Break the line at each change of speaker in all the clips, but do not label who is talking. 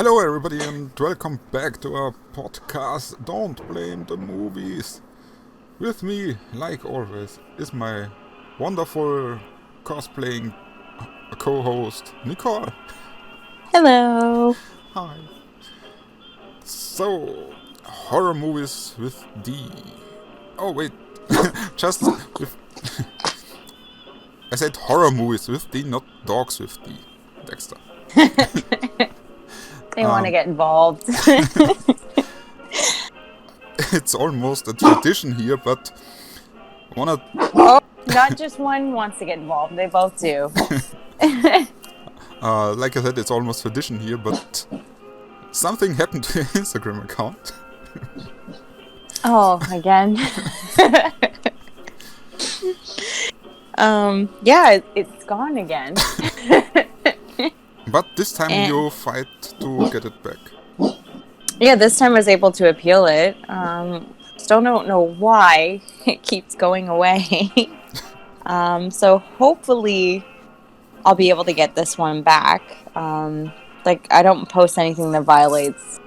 Hello, everybody, and welcome back to our podcast. Don't blame the movies. With me, like always, is my wonderful cosplaying co-host Nicole.
Hello.
Hi. So, horror movies with D. Oh wait, just with. I said horror movies with D, not dogs with D. Dexter.
They want to get involved.
It's almost a tradition here, but wanna.
Not just one wants to get involved. They both do.
Like I said, it's almost tradition here, but something happened to your Instagram account.
Oh, again. Yeah, it's gone again.
But this time you fight to get it back.
Yeah, this time I was able to appeal it. Still don't know why it keeps going away. So hopefully I'll be able to get this one back. I don't post anything that violates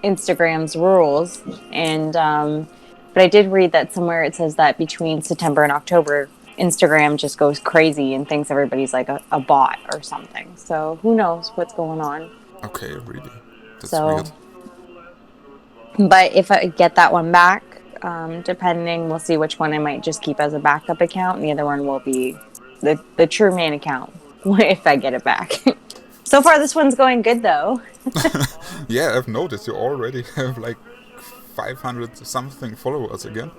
Instagram's rules, but I did read that somewhere it says that between September and October, Instagram just goes crazy and thinks everybody's like a bot or something. So who knows what's going on?
Okay, really, that's weird.
But if I get that one back, depending, we'll see which one I might just keep as a backup account, and the other one will be the true main account if I get it back. So far, this one's going good, though.
Yeah, I've noticed you already have like 500 something followers again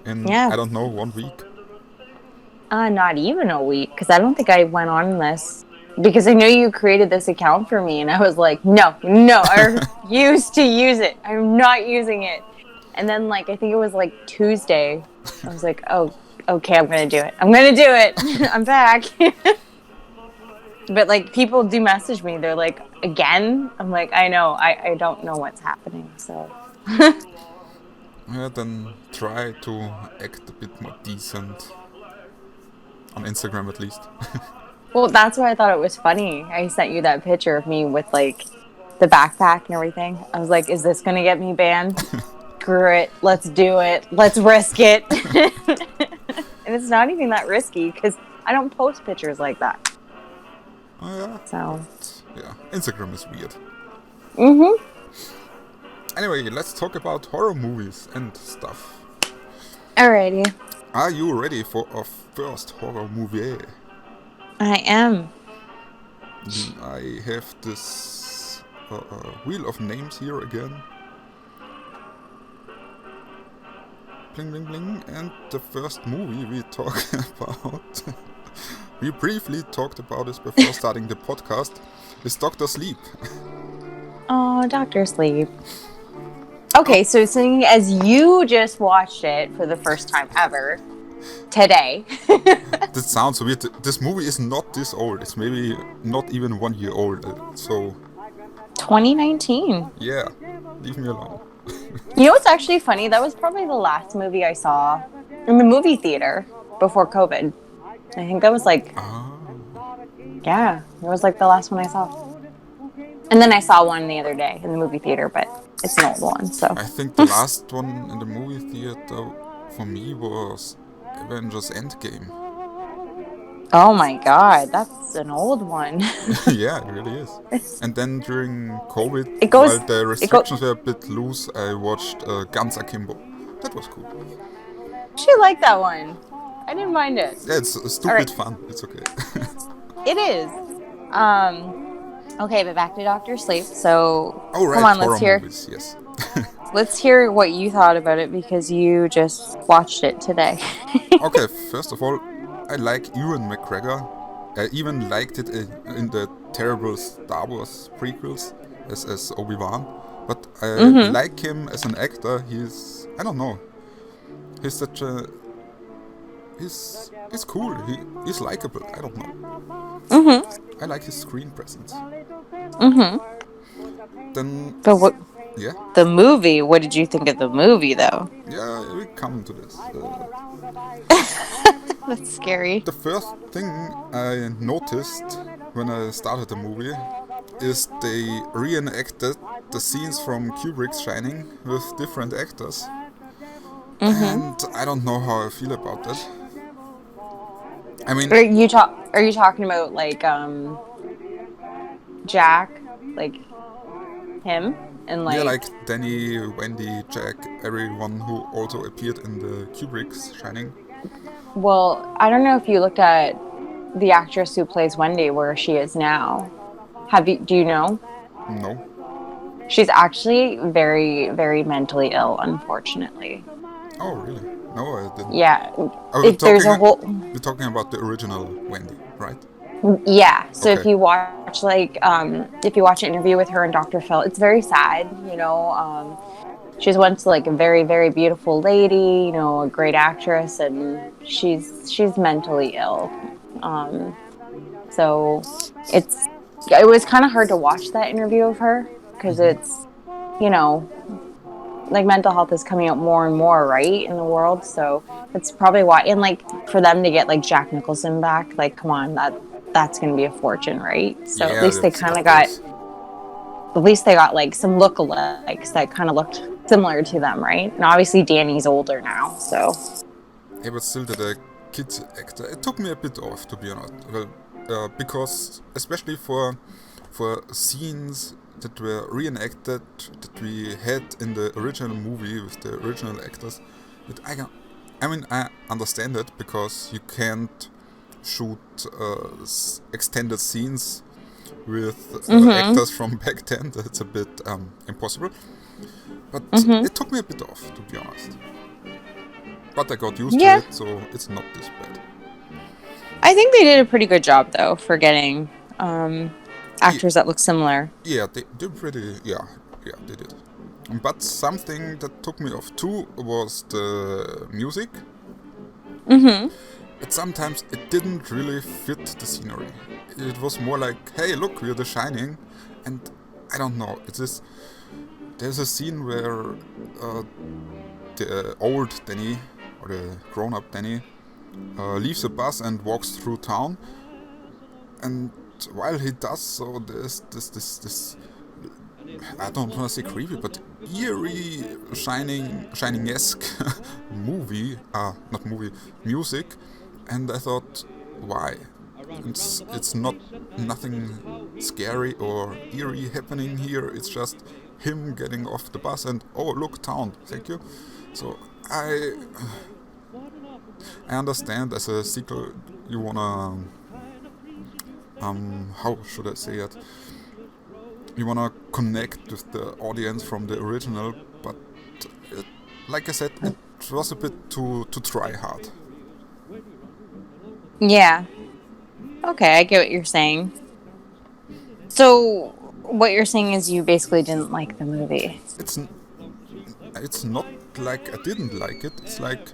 in, I don't know, 1 week.
Not even a week, because I don't think I went on this. Because I know you created this account for me, and I was like, no, I refuse to use it. I'm not using it. And then, I think it was Tuesday. I was like, oh, okay, I'm going to do it. I'm back. But, people do message me. They're like, again? I'm like, I know. I don't know what's happening, so.
Yeah, then try to act a bit more decent. On Instagram, at least.
Well, that's why I thought it was funny. I sent you that picture of me with, the backpack and everything. I was like, is this going to get me banned? Screw it. Let's do it. Let's risk it. And it's not even that risky, because I don't post pictures like that.
Oh, yeah.
So.
Yeah, Instagram is weird.
Mm-hmm.
Anyway, let's talk about horror movies and stuff.
Alrighty.
Are you ready for our first horror movie?
I am.
I have this wheel of names here again. Bling, bling, bling. And the first movie we talk about, we briefly talked about this before starting the podcast, is Dr. Sleep.
Oh, Dr. Sleep. Okay, so seeing as you just watched it for the first time ever, today.
That sounds weird. This movie is not this old. It's maybe not even 1 year old. So
2019.
Yeah, leave me alone.
You know what's actually funny? That was probably the last movie I saw in the movie theater before COVID. I think that was yeah, it was the last one I saw. And then I saw one the other day in the movie theater, but it's an old one, so.
I think the last one in the movie theater for me was Avengers Endgame.
Oh my god, that's an old one.
Yeah, it really is. And then during COVID,
while
the restrictions were a bit loose, I watched Guns Akimbo. That was cool.
I actually like that one. I didn't mind it.
Yeah, it's stupid fun. It's okay.
It is. Okay, but back to Dr. Sleep. So,
right,
come on, let's hear.
Movies, yes.
Let's hear what you thought about it, because you just watched it today.
Okay, first of all, I like Ewan McGregor. I even liked it in the terrible Star Wars prequels as Obi-Wan. But I like him as an actor. I don't know. He's such a... He's cool. He's likable. I don't know. I like his screen presence. Then...
But what...
Yeah?
The movie, what did you think of the movie, though?
Yeah, we come to this.
That's scary.
The first thing I noticed when I started the movie, is they reenacted the scenes from Kubrick's Shining with different actors. And I don't know how I feel about that. I mean,
Are you talking about like Jack, like him, and
yeah,
like?
like Danny, Wendy, Jack, everyone who also appeared in the Kubrick's Shining.
Well, I don't know if you looked at the actress who plays Wendy, where she is now. Have you? Do you know?
No.
She's actually very, very mentally ill, unfortunately.
Oh, really? No, I didn't.
Yeah,
Oh,
if there's a whole,
we're talking about the original Wendy, right?
yeah. So
Okay.
if you watch an interview with her and Dr. Phil, it's very sad. She was once like a very, very beautiful lady. A great actress, and she's mentally ill. So it was kind of hard to watch that interview of her because it's you know like mental health is coming out more and more, right, in the world. So that's probably why. And like for them to get like Jack Nicholson back, like come on, that's going to be a fortune, right? So
Yeah, that's
at
of course.
least they got like some lookalikes that kind of looked similar to them, right? And obviously Danny's older now, so.
Yeah, but still, the kid actor, it took me a bit off, to be honest. Well, because especially for scenes that were reenacted that we had in the original movie with the original actors, I understand it because you can't shoot extended scenes with actors from back then. That's a bit impossible. But it took me a bit off, to be honest. But I got used to
Yeah,
it, so it's not this bad.
I think they did a pretty good job though for getting
Ye-
actors that look similar.
Yeah, they pretty. Yeah, they did. But something that took me off too was the music. But sometimes it didn't really fit the scenery. It was more like, hey, look, we're The Shining, and I don't know. There's a scene where the old Danny or the grown-up Danny leaves the bus and walks through town, and while he does so, there's this I don't want to say creepy, but eerie, shining-esque not movie, music, and I thought, why? It's not nothing scary or eerie happening here. It's just him getting off the bus and oh look, town, thank you. So I understand as a sequel you wanna how should I say it? You wanna connect with the audience from the original, but it, like I said, it was a bit to try hard.
Yeah. Okay, I get what you're saying. So what you're saying is you basically didn't like the movie.
It's not like I didn't like it. It's like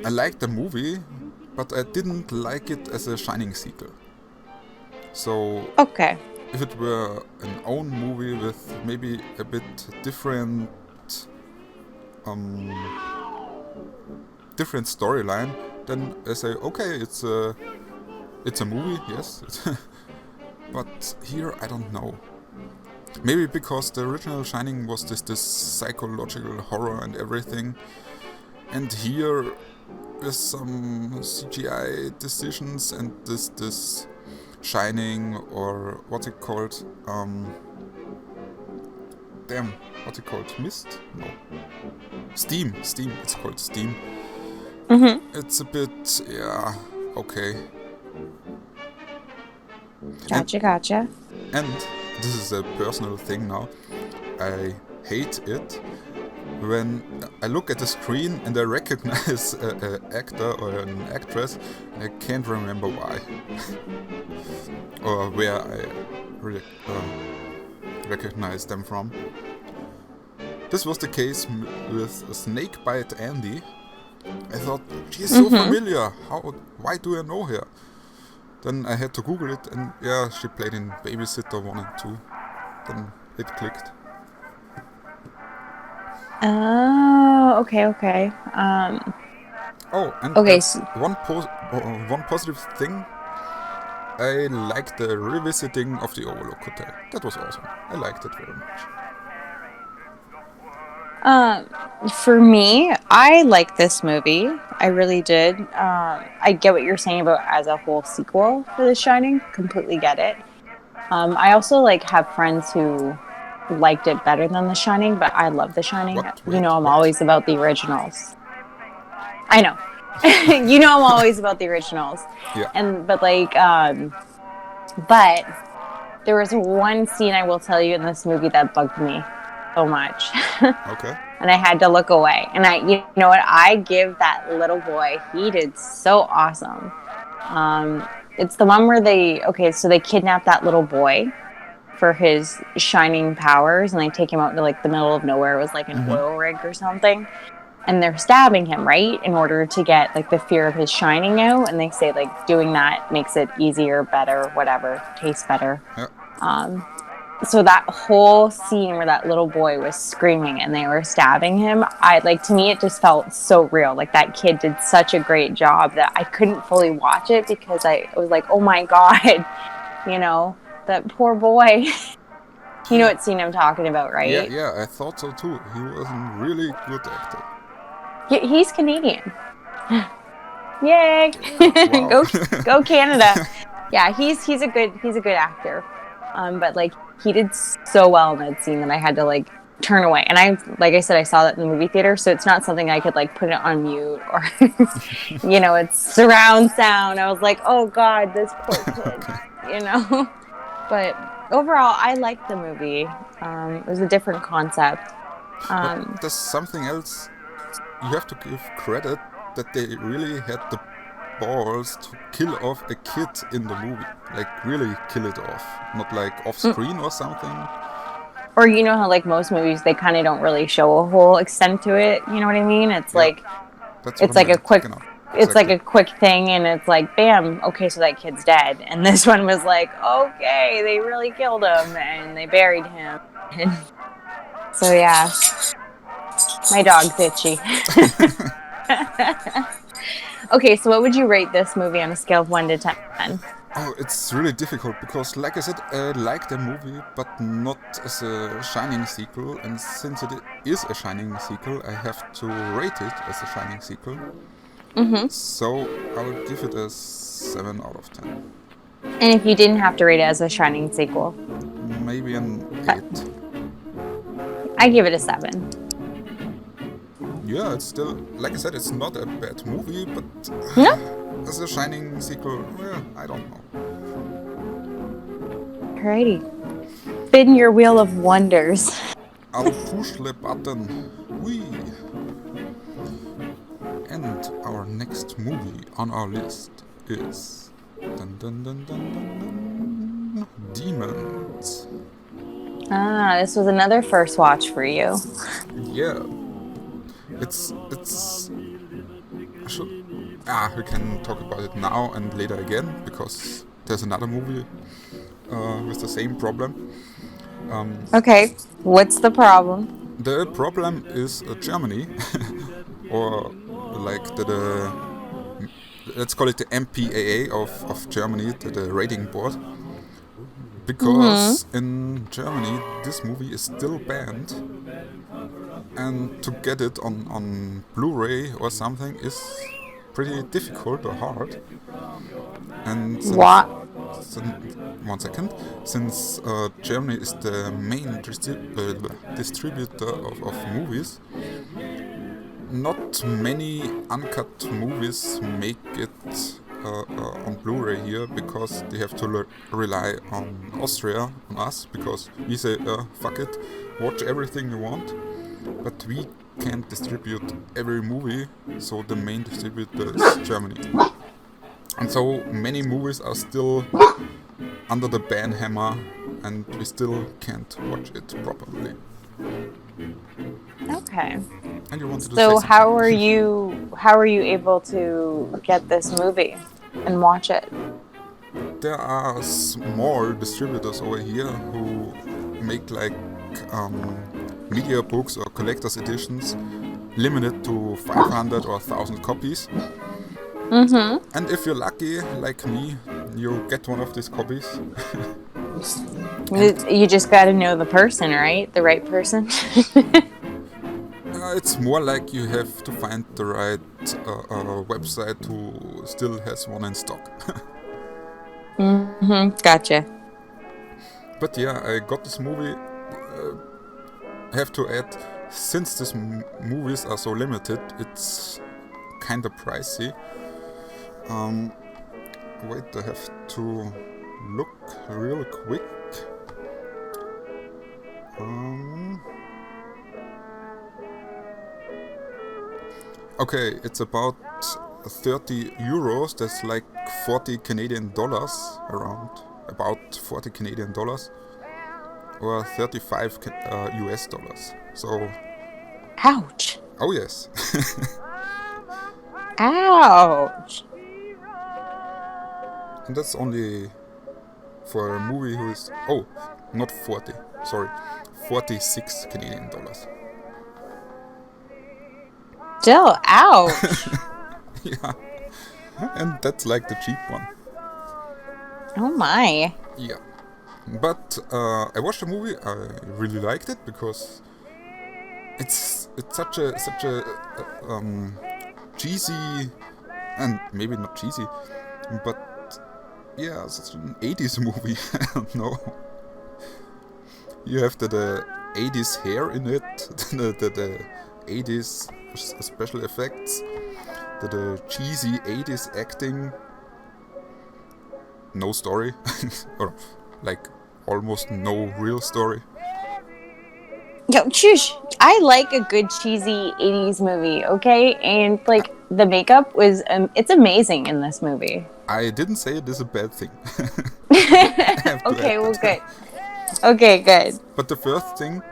I liked the movie, but I didn't like it as a Shining sequel. So
Okay.
if it were an own movie with maybe a bit different um, different storyline, then I say okay, it's a movie, yes. But here I don't know. Maybe because the original Shining was this psychological horror and everything, and here with some CGI decisions and this Shining or what's it called? What's it called? Mist? No. Steam. It's called Steam. It's a bit, yeah, okay.
Gotcha.
And this is a personal thing now. I hate it when I look at the screen and I recognize an actor or an actress and I can't remember why. Or where I recognize them from. This was the case with Snakebite Andy. I thought, she's so familiar, why do I know her? Then I had to Google it, and yeah, she played in Babysitter 1 and 2. Then it clicked.
Oh, okay.
Oh, and
Okay.
one positive thing. I liked the revisiting of the Overlook Hotel. That was awesome. I liked it very much.
For me, I like this movie. I really did. I get what you're saying about as a whole sequel for The Shining. Completely get it. I also like have friends who liked it better than The Shining, but I love The Shining.
What?
You know, I'm
What?
always about the originals. I know. You know, I'm always about the originals.
Yeah.
But there was one scene I will tell you in this movie that bugged me so much.
Okay.
And I had to look away. And you know what? I give that little boy, he did so awesome. It's the one where they kidnap that little boy for his shining powers, and they take him out into like the middle of nowhere. It was like an oil rig or something. And they're stabbing him, right? In order to get like the fear of his shining out. And they say like doing that makes it easier, better, whatever, tastes better.
Yeah.
So that whole scene where that little boy was screaming and they were stabbing him, to me it just felt so real. Like that kid did such a great job that I couldn't fully watch it because I was like, oh my God, you know, that poor boy. You know what scene I'm talking about, right?
Yeah, I thought so too. He was a really good actor.
Yeah, he's Canadian. Yay!
Wow.
go Canada. Yeah, he's a good actor. But like he did so well in that scene that I had to like turn away. And like I said, I saw that in the movie theater, so it's not something I could like put it on mute or you know, it's surround sound. I was like, oh God, this poor kid, you know. But overall, I liked the movie. It was a different concept.
But there's something else. You have to give credit that they really had the balls to kill off a kid in the movie. Like, really kill it off. Not like off screen or something.
Or you know how like most movies, they kind of don't really show a whole extent to it. You know what I mean? It's like, it's like a quick... It's like a quick thing, and it's like, bam, okay, so that kid's dead. And this one was like, okay, they really killed him, and they buried him. And so, yeah. My dog's itchy. Okay, so what would you rate this movie on a scale of 1 to 10?
Oh, it's really difficult, because, like I said, I like the movie, but not as a Shining sequel. And since it is a Shining sequel, I have to rate it as a Shining sequel. So I would give it a 7 out of 10.
And if you didn't have to rate it as a Shining sequel?
Maybe an 8.
I give it a 7.
Yeah, it's still, like I said, it's not a bad movie, but as a Shining sequel, well, I don't know.
Alrighty. Spin your wheel of wonders.
I'll push the button. Whee! And our next movie on our list is Demons.
This was another first watch for you.
Yeah, it's. We can talk about it now and later again, because there's another movie with the same problem.
Okay, what's the problem?
The problem is Germany, or like the let's call it the MPAA of Germany, the rating board, because in Germany this movie is still banned, and to get it on Blu-ray or something is pretty difficult or hard. And since Germany is the main distributor of movies, not many uncut movies make it on Blu-ray here, because they have to rely on Austria, on us, because we say, fuck it, watch everything you want, but we can't distribute every movie, so the main distributor is Germany. And so many movies are still under the ban hammer, and we still can't watch it properly.
Okay.
And you wanted to
So
say
how are you able to get this movie and watch it?
There are small distributors over here who make like media books or collector's editions limited to 500 or 1,000 copies.
Mm-hmm.
And if you're lucky, like me, you get one of these copies. And
You just got to know the person, right? The right person.
it's more like you have to find the right website who still has one in stock.
Mm-hmm. Gotcha.
But yeah, I got this movie. I have to add, since these movies are so limited, it's kind of pricey. Wait, I have to look real quick. Okay, it's about 30 euros. That's like 40 Canadian dollars, around about 40 Canadian dollars, or 35 US dollars. So,
Ouch.
oh yes.
Ouch.
And that's only for a movie who is, oh, not 40, sorry, 46 Canadian dollars.
Still, ouch.
Yeah, and that's like the cheap one.
Oh my.
Yeah, but I watched the movie. I really liked it because it's such a cheesy, and maybe not cheesy, but yeah, such an 80s movie. I don't know. You have the 80s hair in it, the 80s special effects, the cheesy 80s acting. No story, or like almost no real story.
Yo, shush. I like a good cheesy 80s movie, okay? And like the makeup was it's amazing in this movie.
I didn't say it is a bad thing.
Okay, well good. Okay, good.
But the first thing,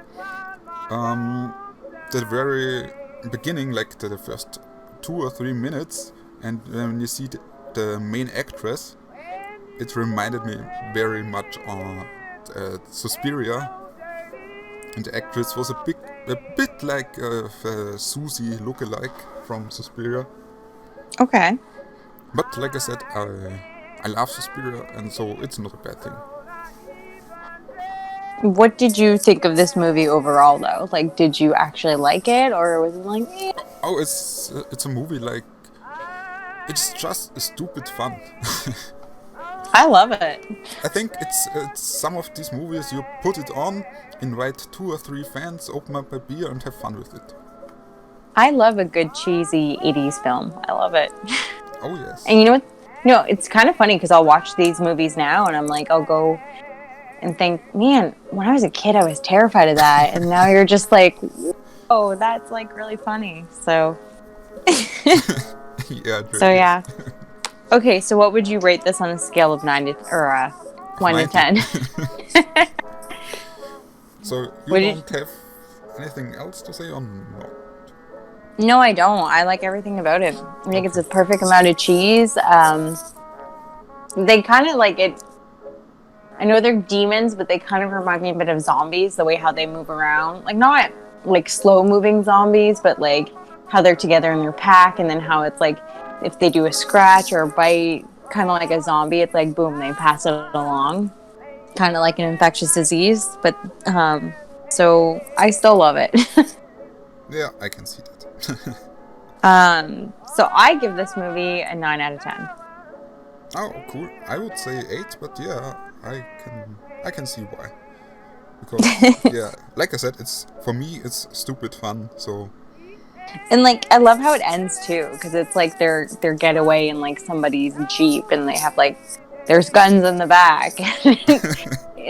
the very beginning, like the first 2 or 3 minutes, and when you see the main actress, it reminded me very much on Suspiria. And the actress was a bit like Susie lookalike from Suspiria.
Okay.
But like I said, I love Suspiria, and so it's not a bad thing.
What did you think of this movie overall, though? Like, did you actually like it, or was it like, eh?
Oh, it's a movie like, it's just a stupid fun.
I love it.
I think it's some of these movies you put it on, invite 2 or 3 fans, open up a beer, and have fun with it.
I love a good cheesy 80s film. I love it.
Oh yes.
And you know what? No, it's kind of funny because I'll watch these movies now and I'm like, I'll go and think, man, when I was a kid, I was terrified of that. And now you're just like, oh, that's like really funny. So,
Yeah.
So yeah. Okay, so what would you rate this on a scale of 1 to 10?
So you don't have anything else to say on no?
No, I don't. I like everything about it. I think it's a perfect amount of cheese. They kind of like it. I know they're demons, but they kind of remind me a bit of zombies, the way how they move around. Like, not like slow moving zombies, but like how they're together in their pack, and then how it's like if they do a scratch or a bite, kind of like a zombie, it's like boom, they pass it along. Kind of like an infectious disease. But so I still love it.
Yeah, I can see that.
So I give this movie a 9 out of 10.
Oh, cool. I would say 8, but yeah, I can see why. Because yeah, like I said, for me it's stupid fun. So.
And like I love how it ends too, because it's like their getaway in like somebody's Jeep, and they have like there's guns in the back.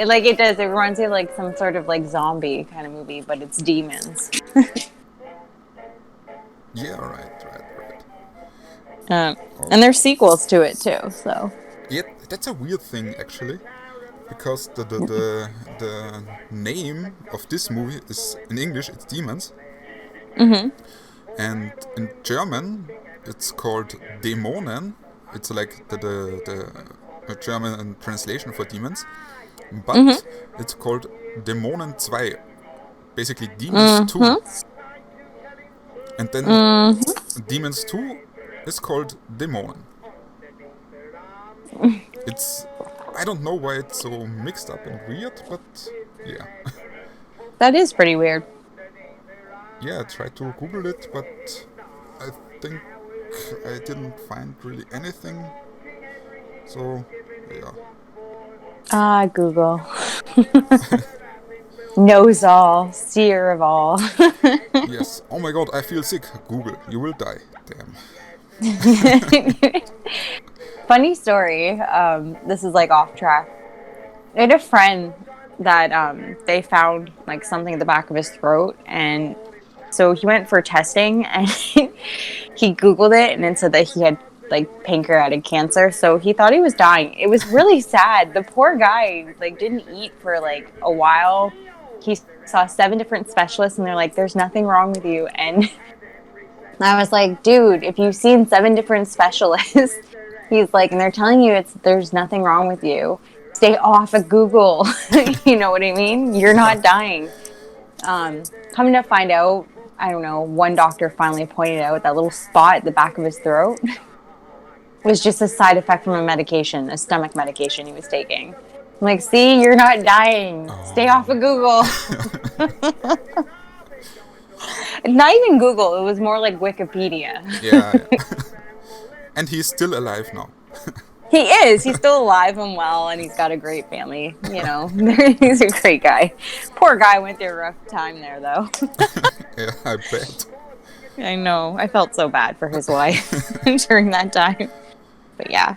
Like it does. It reminds me of like some sort of like zombie kind of movie, but it's demons.
Yeah, right.
And there's sequels to it too. So.
Yeah, that's a weird thing actually, because the name of this movie is in English it's Demons.
Mm-hmm.
And in German, it's called Dämonen. It's like the German translation for demons. But it's called Dämonen 2. Basically, Demons 2. And then Demons 2 is called Dämonen. I don't know why it's so mixed up and weird, but yeah.
That is pretty weird.
Yeah, I tried to Google it, but I think I didn't find really anything. So, yeah.
Google. Knows all, seer of all.
Yes. Oh my god, I feel sick. Google, you will die. Damn.
Funny story. This is like off track. I had a friend that they found like something at the back of his throat, and so he went for testing, and he Googled it, and it said that he had like pancreatic cancer. So he thought he was dying. It was really sad. The poor guy like didn't eat for like a while. He saw 7 different specialists, and they're like, "There's nothing wrong with you." And I was like, "Dude, if you've seen 7 different specialists," he's like, "and they're telling you there's nothing wrong with you. Stay off of Google." You know what I mean? You're not dying. Coming to find out, I don't know, one doctor finally pointed out that little spot at the back of his throat was just a side effect from a stomach medication he was taking. I'm like, see, you're not dying. Stay off of Google. Not even Google. It was more like Wikipedia.
Yeah. And he's still alive now.
He is. He's still alive and well, and he's got a great family. You know, he's a great guy. Poor guy went through a rough time there, though.
Yeah, I bet.
I know. I felt so bad for his wife during that time. But yeah.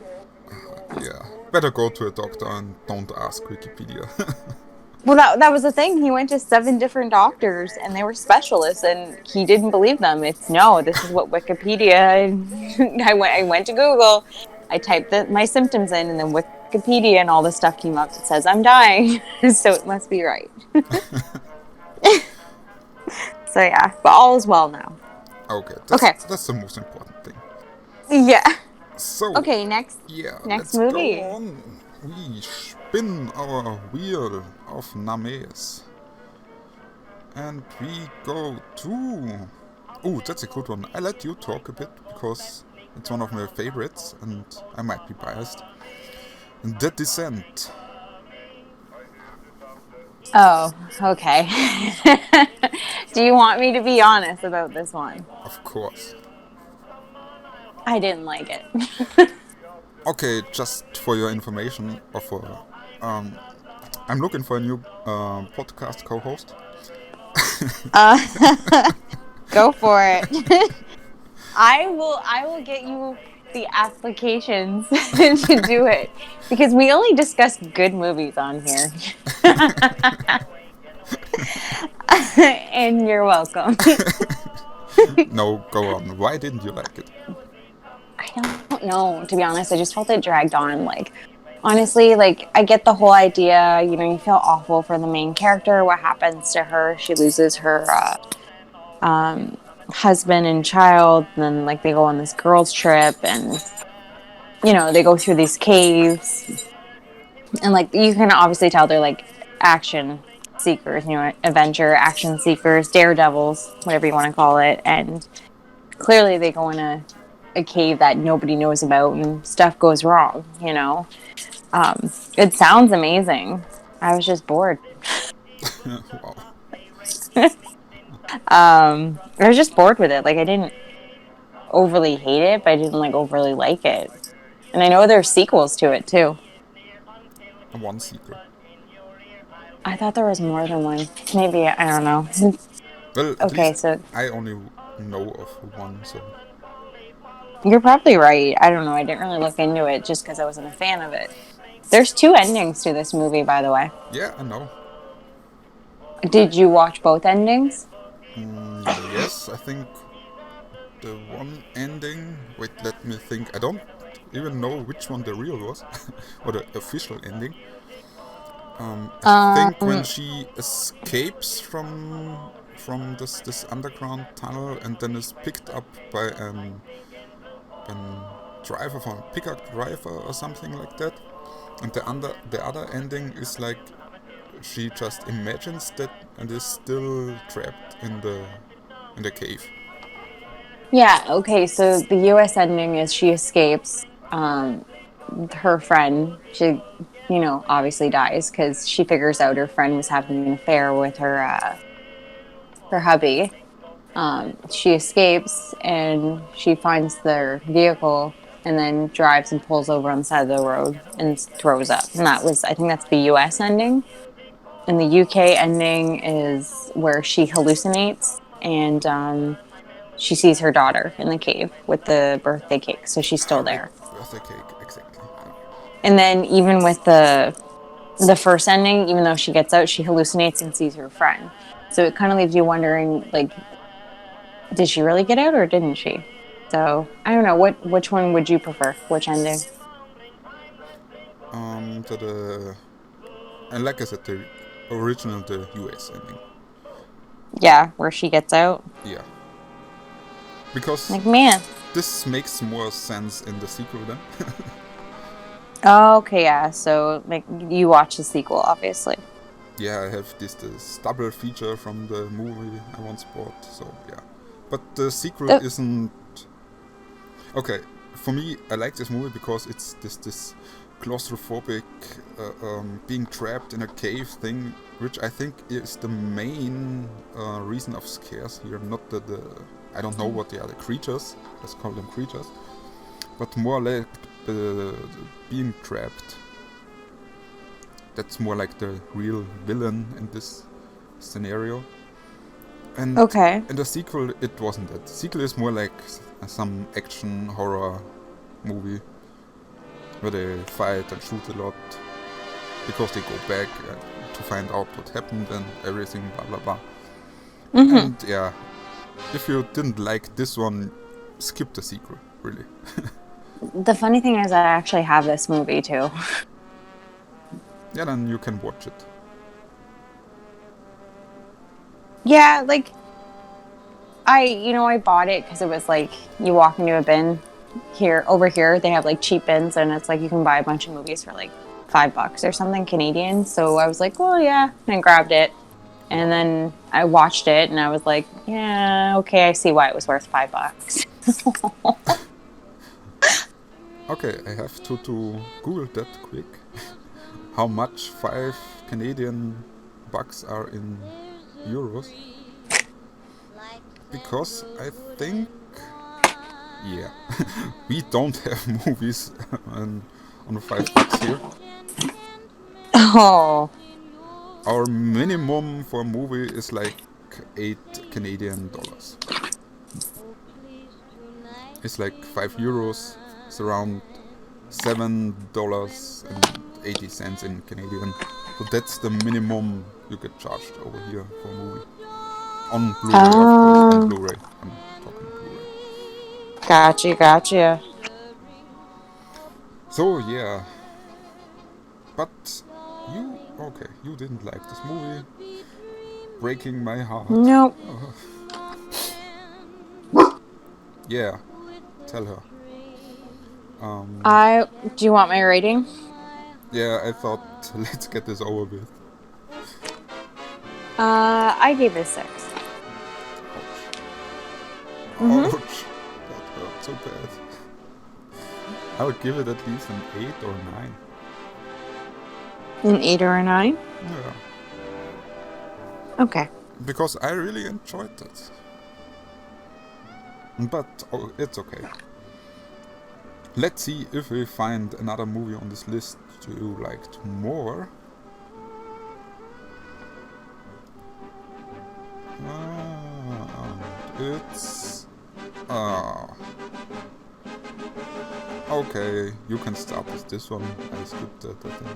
Yeah. Better go to a doctor and don't ask Wikipedia.
Well, that was the thing. He went to 7 different doctors, and they were specialists, and he didn't believe them. This is what Wikipedia. I went to Google. I typed my symptoms in, and then Wikipedia and all this stuff came up. It says I'm dying, so it must be right. So yeah, but all is well now.
Okay. That's the most important thing.
Yeah.
So.
Okay, next movie.
Go on. We spin our wheel of names. And we go to... Oh, that's a good one. I let you talk a bit because it's one of my favorites and I might be biased. The Descent.
Oh, okay. Do you want me to be honest about this one?
Of course.
I didn't like it.
Okay, just for your information, or for I'm looking for a new podcast co-host.
Go for it. I will get you the applications to do it because we only discuss good movies on here. And you're welcome.
No, go on. Why didn't you like it?
I don't know, to be honest. I just felt it dragged on. Like, honestly, like, I get the whole idea. You know, you feel awful for the main character. What happens to her? She loses her husband and child. And then, like, they go on this girls' trip. And, you know, they go through these caves. And, like, you can obviously tell they're, like, action seekers. You know, adventure, action seekers, daredevils, whatever you want to call it. And clearly they go in a cave that nobody knows about and stuff goes wrong, you know. It sounds amazing. I was just bored.
Wow.
I was just bored with it. Like, I didn't overly hate it, but I didn't like overly like it. And I know there's sequels to it too.
One sequel.
I thought there was more than one. Maybe, I don't know.
Well,
okay, so
I only know of one, so
you're probably right. I don't know. I didn't really look into it just because I wasn't a fan of it. There's 2 endings to this movie, by the way.
Yeah, I know.
Did you watch both endings?
Yes, I think the one ending... Wait, let me think. I don't even know which one the real was. Or the official ending. I think when she escapes from this underground tunnel and then is picked up by a driver, from a pickup driver or something like that. And the other ending is like she just imagines that and is still trapped in the cave.
Yeah, okay, so the US ending is she escapes. Her friend, she, obviously dies because she figures out her friend was having an affair with her hubby. She escapes and she finds their vehicle and then drives and pulls over on the side of the road and throws up. And I think that's the US ending. And the UK ending is where she hallucinates and she sees her daughter in the cave with the birthday cake. So she's still
With
there.
birthday cake, exactly.
And then even with the first ending, even though she gets out, she hallucinates and sees her friend. So it kind of leaves you wondering, like, did she really get out or didn't she? So I don't know. Which one would you prefer? Which ending?
To the and like I said, the original, the US ending.
Yeah, where she gets out.
Yeah, because
Like, man.
this makes more sense in the sequel then.
Oh, okay, yeah. So like you watch the sequel, obviously.
Yeah, I have this double feature from the movie I once bought, so yeah. But the sequel
Oh,
isn't okay. For me, I like this movie because it's this claustrophobic, being trapped in a cave thing, which I think is the main reason of scares here. Not the I don't know what they are, the creatures. Let's call them creatures, but more like the being trapped. That's more like the real villain in this scenario. And
okay.
in the sequel, it wasn't that. The sequel is more like some action horror movie where they fight and shoot a lot because they go back to find out what happened and everything, blah blah blah.
Mm-hmm.
And yeah, if you didn't like this one, skip the sequel, really.
The funny thing is, I actually have this movie too.
Yeah, then you can watch it.
Yeah, like I bought it because it was like you walk into a bin over here. They have like cheap bins, and it's like you can buy a bunch of movies for like $5 or something Canadian. So I was like, well, yeah, and I grabbed it, and then I watched it, and I was like, yeah, okay, I see why it was worth $5.
Okay, I have to Google that quick. How much 5 Canadian bucks are in euros? Because I think, yeah, we don't have movies on $5 here.
Oh,
Our minimum for a movie is like 8 Canadian dollars. It's like €5. It's around $7.80 in Canadian. So that's the minimum you get charged over here for a movie. On Blu-ray, of course. On Blu-ray. I'm talking Blu-ray.
gotcha.
So yeah. But you didn't like this movie. Breaking my heart.
Nope.
Yeah. Tell her.
Do you want my rating?
Yeah, I thought let's get this over with.
I gave it a 6.
Ouch. Ouch. That hurt so bad. I would give it at least an 8 or 9.
An 8 or a 9?
Yeah.
Okay.
Because I really enjoyed it. But it's okay. Let's see if we find another movie on this list you liked more. It's... Okay, you can start with this one. I skipped that, I think.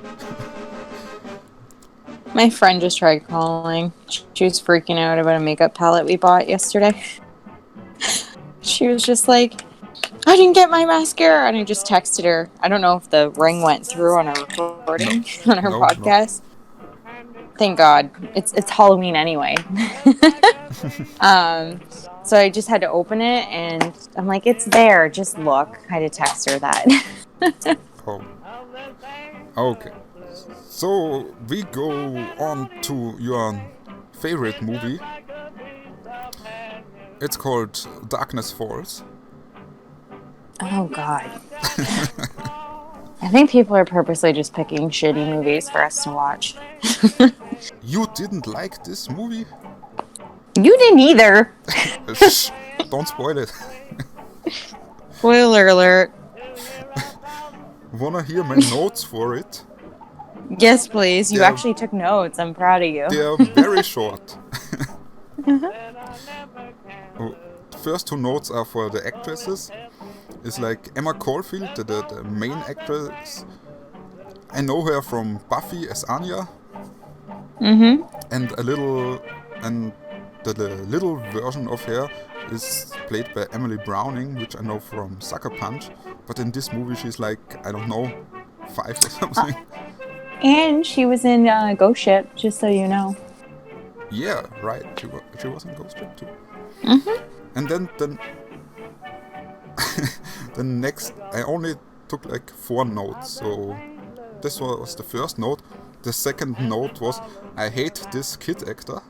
My friend just tried calling. She was freaking out about a makeup palette we bought yesterday. She was just like, I didn't get my mascara. And I just texted her. I don't know if the ring went through on our recording, on our podcast. No. Thank God. It's Halloween anyway. So I just had to open it, and I'm like, it's there. Just look. I had to text her that.
Oh. Okay. So we go on to your favorite movie. It's called Darkness Falls.
Oh, God. I think people are purposely just picking shitty movies for us to watch.
You didn't like this movie?
You didn't either.
Shh, don't spoil it.
Spoiler alert.
Wanna hear my notes for it?
Yes, please. You
They're-
actually took notes. I'm proud of you.
They are very short. Oh, the first two notes are for the actresses. It's like Emma Caulfield, the main actress. I know her from Buffy as Anya.
Mm-hmm.
And the little version of her is played by Emily Browning, which I know from Sucker Punch. But in this movie, she's like, I don't know, 5 or something.
And she was in Ghost Ship, just so you know.
Yeah, right. She was in Ghost Ship too.
Mm-hmm.
And then the next, I only took like 4 notes. So this was the first note. The second note was, I hate this kid actor.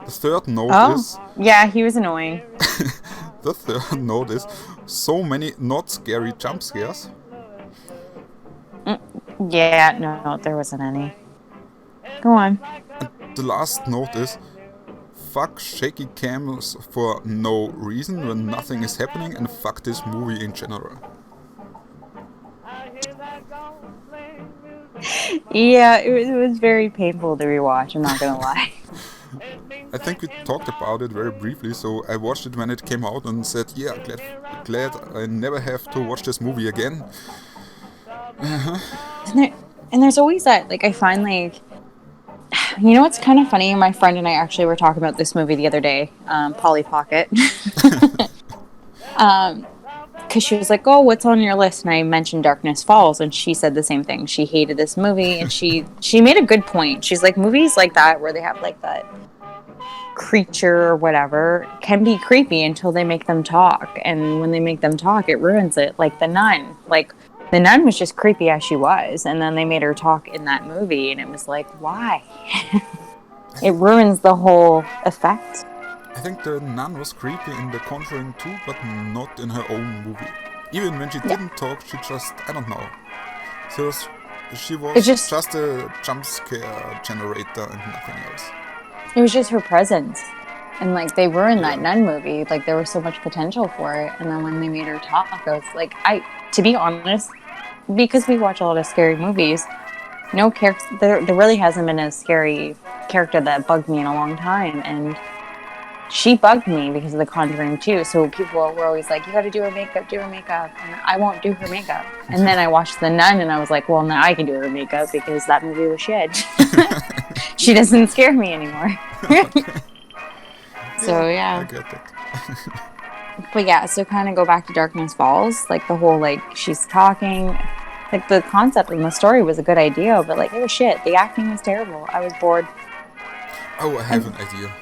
The third note is...
Yeah, he was annoying.
The third note is, so many not scary jump scares.
Yeah, no, there wasn't any. Go on.
And the last note is, fuck shaky cams for no reason when nothing is happening, and fuck this movie in general.
Yeah, it was very painful to rewatch, I'm not gonna lie.
I think we talked about it very briefly, so I watched it when it came out and said, yeah, glad I never have to watch this movie again.
And there's always that, like, I find, like, you know what's kind of funny? My friend and I actually were talking about this movie the other day, Polly Pocket. Because she was like, oh, what's on your list? And I mentioned Darkness Falls, and she said the same thing. She hated this movie, and she made a good point. She's like, movies like that, where they have, like, that creature or whatever, can be creepy until they make them talk. And when they make them talk, it ruins it. Like The Nun. Like, The Nun was just creepy as she was, and then they made her talk in that movie, and it was like, why? It ruins the whole effect.
I think the nun was creepy in The Conjuring 2, but not in her own movie. Even when she didn't talk, she just, I don't know. So she was just a jump scare generator and nothing else.
It was just her presence. And, like, they ruined that Nun movie. Like, there was so much potential for it. And then when they made her talk, I was like, to be honest, because we watch a lot of scary movies, no character, there really hasn't been a scary character that bugged me in a long time. And she bugged me because of The Conjuring 2. So people were always like, you gotta do her makeup. And I won't do her makeup. And then I watched The Nun and I was like, well, now I can do her makeup because that movie was shit. She doesn't scare me anymore. So, yeah.
I get that.
But yeah, so kind of go back to Darkness Falls. Like, the whole, like, she's talking. Like, the concept and the story was a good idea, but, like, it was shit. The acting was terrible. I was bored.
Oh, I have an idea.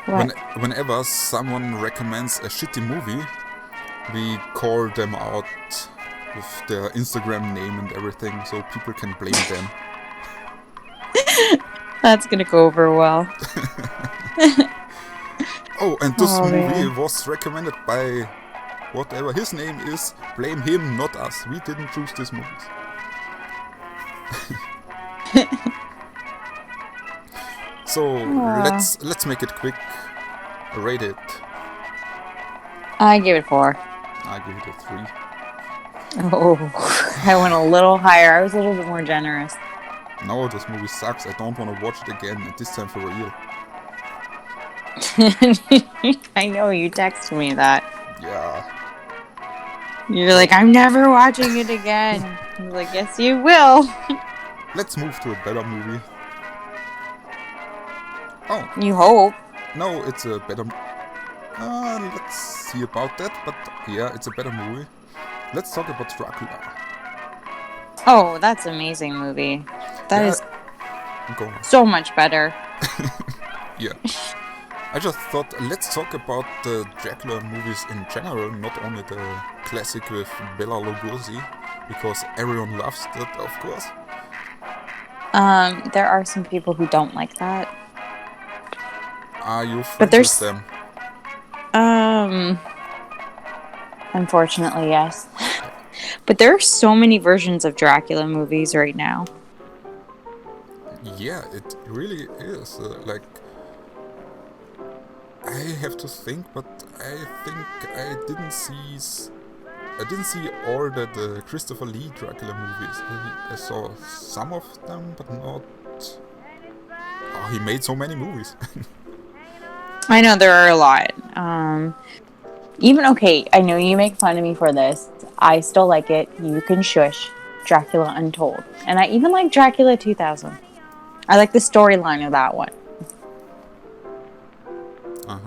What?
Whenever someone recommends a shitty movie, we call them out with their Instagram name and everything, so people can blame them.
That's gonna go over well.
Oh, and this movie
man.
was recommended by whatever his name is. Blame him, not us. We didn't choose this movie. So let's make it quick. Rate it.
I give it 4.
I give it a 3.
Oh, I went a little higher. I was a little bit more generous.
No, this movie sucks. I don't want to watch it again, and this time for real.
I know, you texted me that.
Yeah.
You're like, I'm never watching it again. I was like, yes, you will.
Let's move to a better movie. Oh.
You hope.
No, it's a better... let's see about that, but yeah, it's a better movie. Let's talk about Dracula.
Oh, that's an amazing movie. That is
Go on.
so much better.
Yeah. I just thought, let's talk about the Dracula movies in general, not only the classic with Bela Lugosi, because everyone loves that, of course.
There are some people who don't like that.
Are you
But
friends with
there's
them?
unfortunately, yes. But there are so many versions of Dracula movies right now.
Yeah, it really is. Like, I have to think, but I think I didn't see all the Christopher Lee Dracula movies. I saw some of them, but not. Oh, he made so many movies.
I know there are a lot. Even okay, I know you make fun of me for this. I still like it. You can shush. Dracula Untold. And I even like Dracula 2000. I like the storyline of that one.
Uh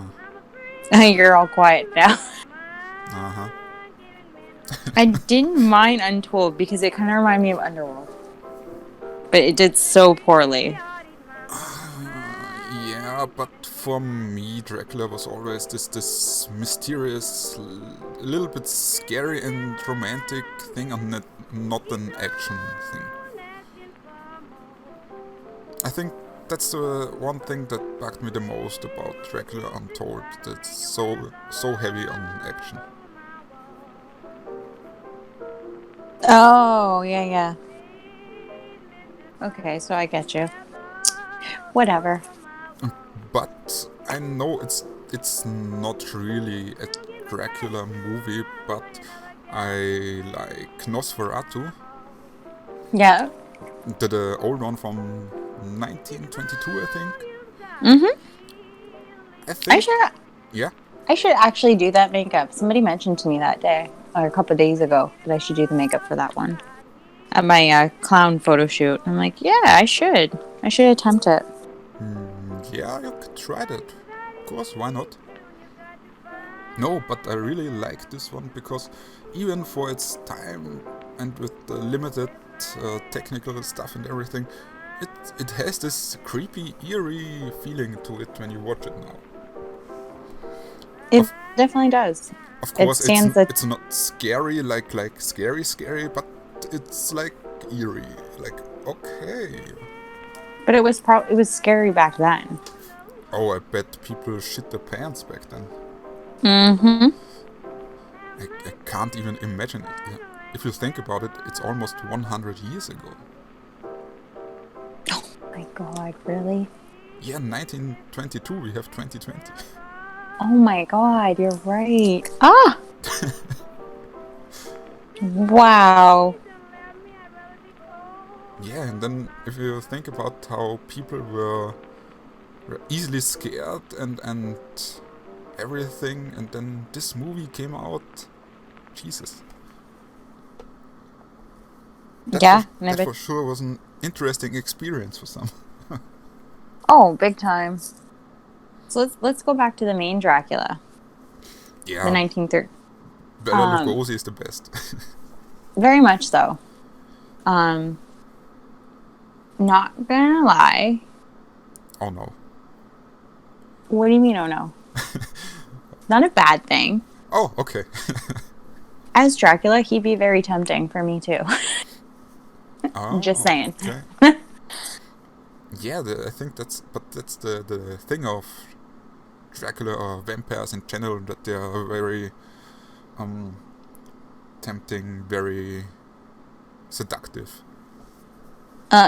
huh.
You're all quiet now.
Uh huh.
I didn't mind Untold because it kind of reminded me of Underworld. But it did so poorly.
Yeah, but for me, Dracula was always this mysterious, a little bit scary and romantic thing, and not an action thing. I think that's the one thing that bugged me the most about Dracula Untold. That's so heavy on action.
Oh, yeah. Okay, so I get you. Whatever.
But I know it's not really a Dracula movie, but I like Nosferatu,
Yeah.
the old one from 1922, I think.
Mm-hmm.
I think,
I
yeah.
should actually do that makeup. Somebody mentioned to me that day, or a couple of days ago, that I should do the makeup for that one. At my clown photo shoot. I'm like, yeah, I should. I should attempt it.
Yeah, you could try that. Of course, why not? No, but I really like this one because even for its time and with the limited technical stuff and everything, it has this creepy, eerie feeling to it when you watch it now.
It
Of,
definitely does.
of
It
course,
stands the
it's not scary like scary, but it's like eerie. Like, okay.
But it was scary back then.
Oh, I bet people shit their pants back then.
Mm-hmm.
I can't even imagine it. Yeah. If you think about it, it's almost 100 years ago.
Oh my god, really?
Yeah, 1922, we have 2020.
Oh my god, you're right. Ah! Wow.
Yeah, and then if you think about how people were easily scared and everything, and then this movie came out, Jesus. That for sure was an interesting experience for some.
Oh, big time. So let's go back to the main Dracula.
Yeah.
The 1930s.
Bela Lugosi is the best.
Very much so. Not gonna lie.
Oh no.
What do you mean, oh no? Not a bad thing.
Oh, okay.
As Dracula, he'd be very tempting for me too.
Oh,
just saying.
Okay. Yeah, I think that's the thing of Dracula or vampires in general, that they are very tempting, very seductive.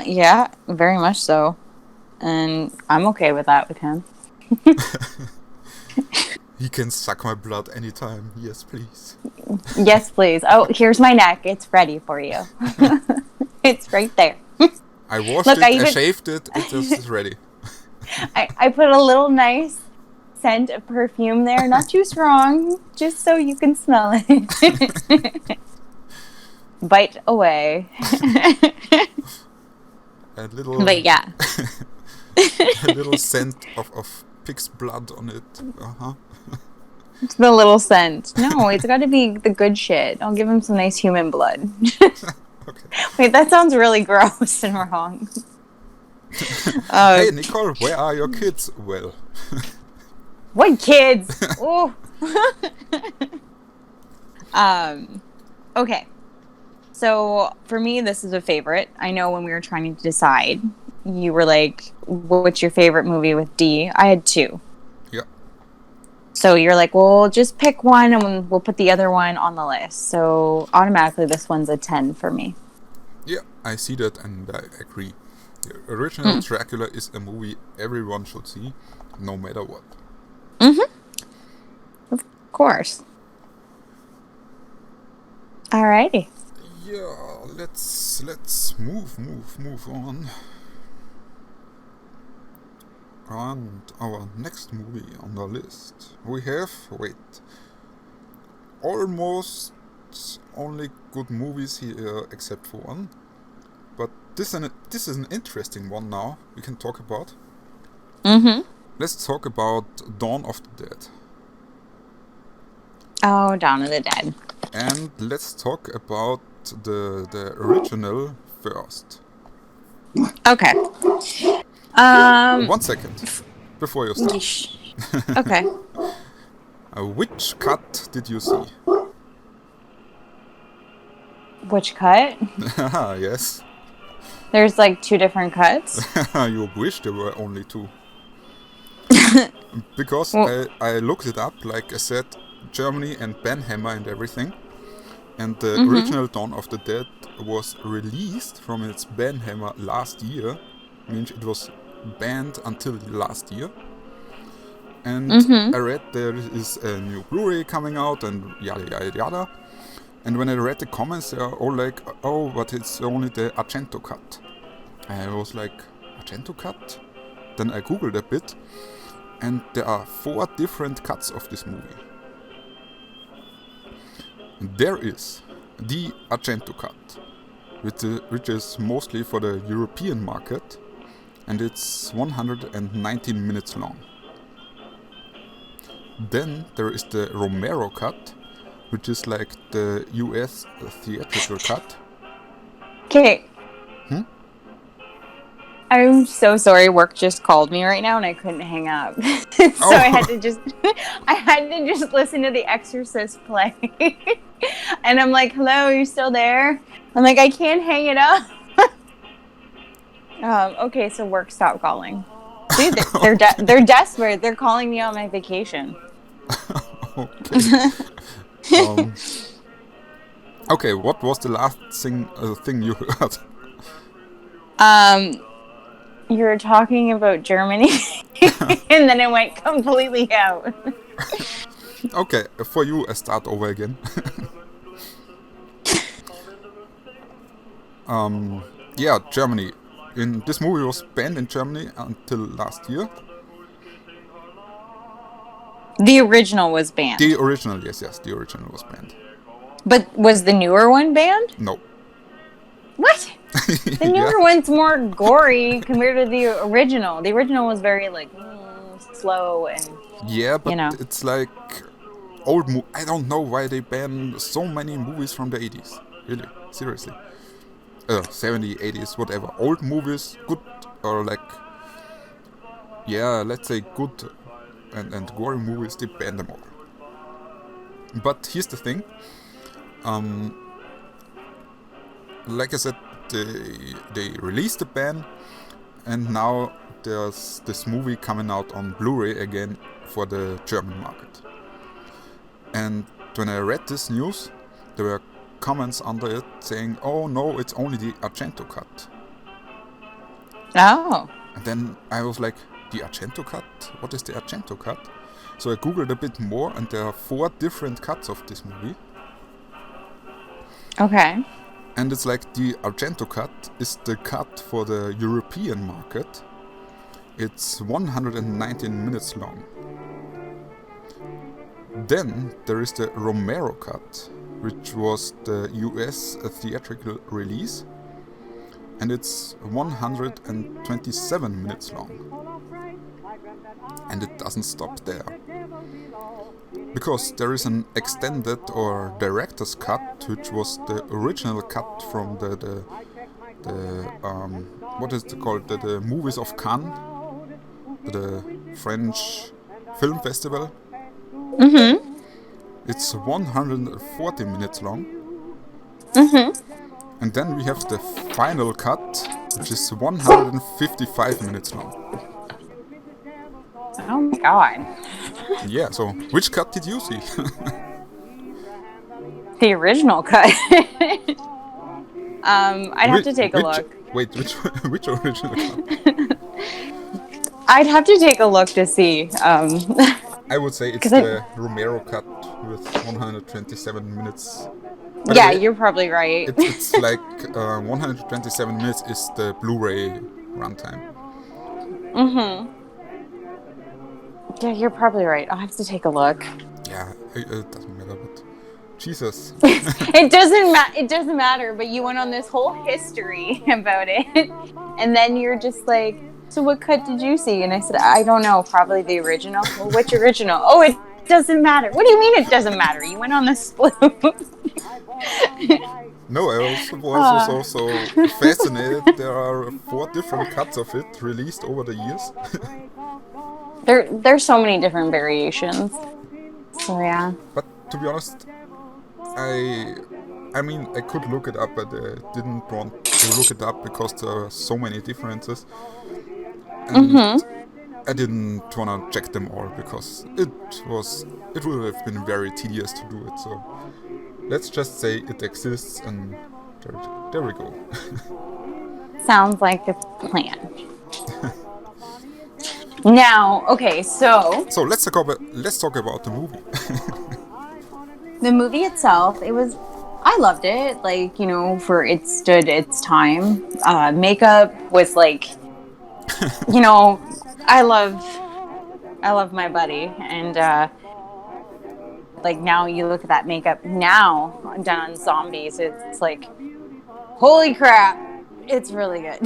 Yeah, very much so. And I'm okay with that with him.
He can suck my blood anytime. Yes, please.
Yes, please. Oh, here's my neck. It's ready for you. It's right there.
I washed it, I shaved it, it is ready.
I put a little nice scent of perfume there. Not too strong, just so you can smell it. Bite away.
A little...
But yeah.
A little scent of pig's blood on it. Uh-huh.
The little scent. No, it's got to be the good shit. I'll give him some nice human blood.
Okay.
Wait, that sounds really gross and wrong.
Hey, Nicole, where are your kids? Well.
What kids? Oh. Okay. So for me, this is a favorite. I know when we were trying to decide, you were like, "What's your favorite movie with D?" I had two. So you're like, well, just pick one and we'll put the other one on the list. So automatically this one's a 10 for me.
Yeah, I see that and I agree. The original Dracula is a movie everyone should see, no matter what.
Of course. Alrighty.
Yeah, let's move on. And our next movie on the list, we have, almost only good movies here except for one. But this is an interesting one now we can talk about. Let's talk about Dawn of the Dead.
Oh, Dawn of the Dead.
And let's talk about the original first.
Okay.
1 second before you start.
Okay.
Which cut did you see?
Which cut?
Yes.
There's like 2 different cuts.
You wish there were only 2. Because I looked it up, like I said, Germany and Banhammer and everything. And the original Dawn of the Dead was released from its Banhammer last year. Means it was banned until last year. And I read there is a new Blu-ray coming out and yada yada yada. And when I read the comments, they are all like, oh, but it's only the Argento cut. I was like, Argento cut? Then I googled a bit, and there are 4 different cuts of this movie. There is the Argento cut, which is mostly for the European market, and it's 119 minutes long. Then there is the Romero cut, which is like the US theatrical cut.
Okay. I'm so sorry. Work just called me right now, and I couldn't hang up. So I had to just listen to The Exorcist play. And I'm like, "Hello, you still there?" I'm like, "I can't hang it up." Okay, so work stopped calling. See, they're desperate. They're calling me on my vacation.
Okay. Okay, what was the last thing you heard?
You were talking about Germany, and then it went completely out.
Okay, for you, I start over again. Yeah, Germany. This movie was banned in Germany until last year.
The original was banned.
The original, yes, the original was banned.
But was the newer one banned?
No.
What? The newer one's more gory compared to the original. The original was very like slow and
but it's like old I don't know why they ban so many movies from the 80s. Really, seriously. 70s, 80s, whatever. Old movies, good or like let's say good and gory movies, they ban them all. But here's the thing. Like I said, they released the ban, and now there's this movie coming out on Blu-ray again for the German market. And when I read this news, there were comments under it saying, "Oh no, it's only the Argento cut."
Oh.
And then I was like, "The Argento cut? What is the Argento cut?" So I googled a bit more, and there are 4 different cuts of this movie.
Okay.
And it's like the Argento cut is the cut for the European market. It's 119 minutes long. Then there is the Romero cut, which was the US theatrical release. And it's 127 minutes long. And it doesn't stop there. Because there is an extended or director's cut, which was the original cut from the what is it called? The Movies of Cannes, the French film festival. It's 140 minutes long. And then we have the final cut, which is 155 minutes long.
Oh my god.
Yeah, so which cut did you see?
The original cut. I'd have to take a look.
Wait, which original cut?
I'd have to take a look to see.
I would say it's the Romero cut with 127 minutes.
Yeah, you're probably right.
It's like 127 minutes is the Blu-ray runtime.
Mm-hmm. Yeah, you're probably right. I'll have to take a look.
Yeah, it doesn't matter, but Jesus.
It doesn't matter, but you went on this whole history about it. And then you're just like, so what cut did you see? And I said, I don't know, probably the original. Well, which original? Oh, it doesn't matter. What do you mean it doesn't matter? You went on this sploot.
No, I was also fascinated. There are 4 different cuts of it released over the years.
There's so many different variations. So yeah.
But to be honest, I mean, I could look it up, but I didn't want to look it up because there are so many differences. And I didn't want to check them all because it would have been very tedious to do it. So let's just say it exists, and there we go.
Sounds like a plan. Now, okay, so
let's talk about the movie.
The movie itself, I loved it. Like, you know, for it stood its time. Makeup was like, you know, I love my buddy, and like now you look at that makeup now done on zombies, it's like, holy crap, it's really good.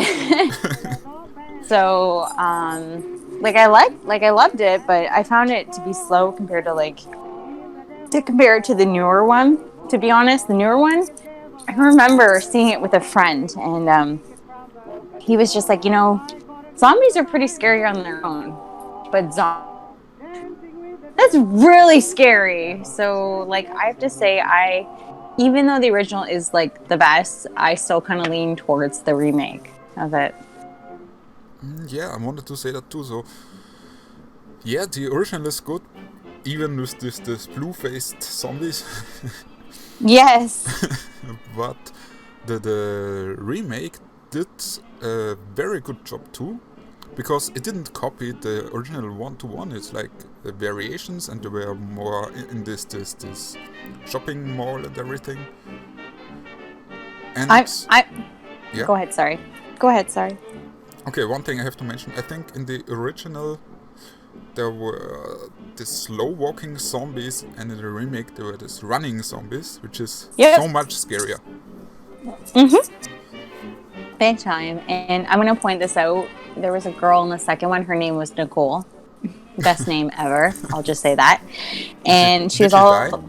So, I loved it, but I found it to be slow compared to the newer one. To be honest, the newer one, I remember seeing it with a friend, and he was just like, you know, zombies are pretty scary on their own, but that's really scary. So, like, I have to say, even though the original is like the best, I still kind of lean towards the remake of it.
Yeah, I wanted to say that too. So, yeah, the original is good, even with this blue-faced zombies.
Yes.
But the remake did a very good job too, because it didn't copy the original one-to-one. It's like the variations, and they were more in this shopping mall and everything. And
yeah. Go ahead, sorry.
Okay, one thing I have to mention. I think in the original there were the slow-walking zombies, and in the remake there were these running zombies, which is so much scarier.
Big time. And I'm going to point this out. There was a girl in the second one. Her name was Nicole. Best name ever. I'll just say that. And she was all...
Die?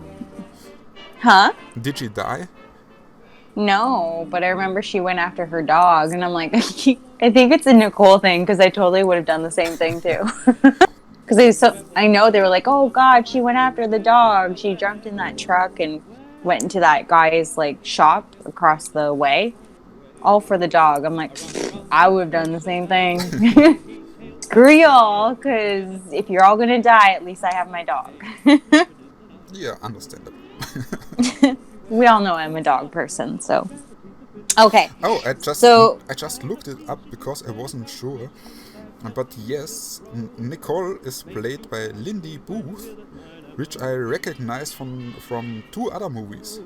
Huh?
Did she die?
No, but I remember she went after her dog, and I'm like, I think it's a Nicole thing, because I totally would have done the same thing too. Because I know they were like, oh God, she went after the dog. She jumped in that truck and went into that guy's like shop across the way, all for the dog. I'm like, I would have done the same thing. Screw y'all, because if you're all gonna die, at least I have my dog.
Yeah, understandable.
We all know I'm a dog person, so okay.
Oh, I just looked it up because I wasn't sure. But yes, Nicole is played by Lindy Booth, which I recognize from 2 other movies.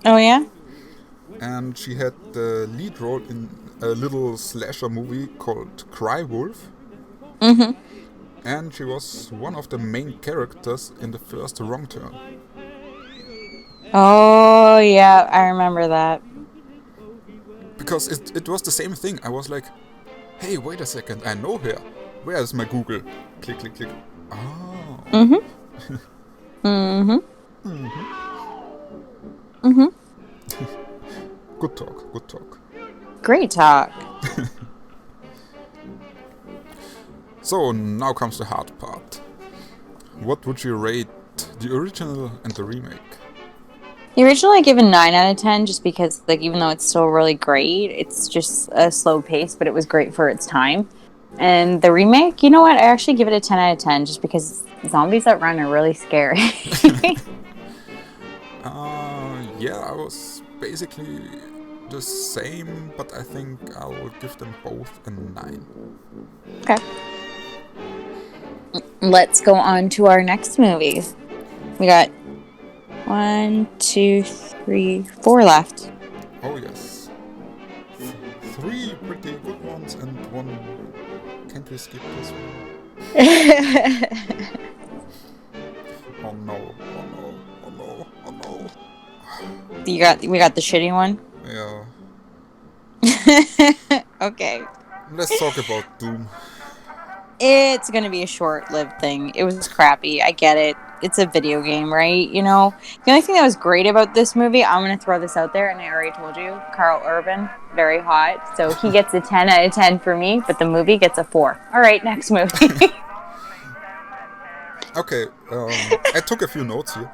Oh yeah?
And she had the lead role in a little slasher movie called Cry Wolf.
Mm-hmm.
And she was one of the main characters in the first Wrong Turn.
Oh yeah, I remember that.
Because it was the same thing. I was like, hey, wait a second, I know her. Where is my Google? Click, click, click. Oh.
Mm-hmm. Mm-hmm.
Mm-hmm.
Mm-hmm.
Good talk, good talk.
Great talk.
So, now comes the hard part. What would you rate the original and the remake?
The original I give a 9 out of 10, just because, like, even though it's still really great, it's just a slow pace, but it was great for its time. And the remake, you know what? I actually give it a 10 out of 10 just because zombies that run are really scary.
Yeah, I was basically the same, but I think I will give them both a 9.
Okay. Let's go on to our next movie. We got 1, 2, 3, 4 left.
Oh yes. 3 pretty good ones and 1. Can't we skip this one? Oh no, oh no, oh no, oh no.
We got the shitty one?
Yeah.
Okay.
Let's talk about Doom.
It's gonna be a short-lived thing. It was crappy. I get it. It's a video game, right? You know? The only thing that was great about this movie, I'm gonna throw this out there, and I already told you, Carl Urban, very hot. So he gets a 10 out of 10 for me, but the movie gets a 4. Alright, next movie.
Okay, I took a few notes here.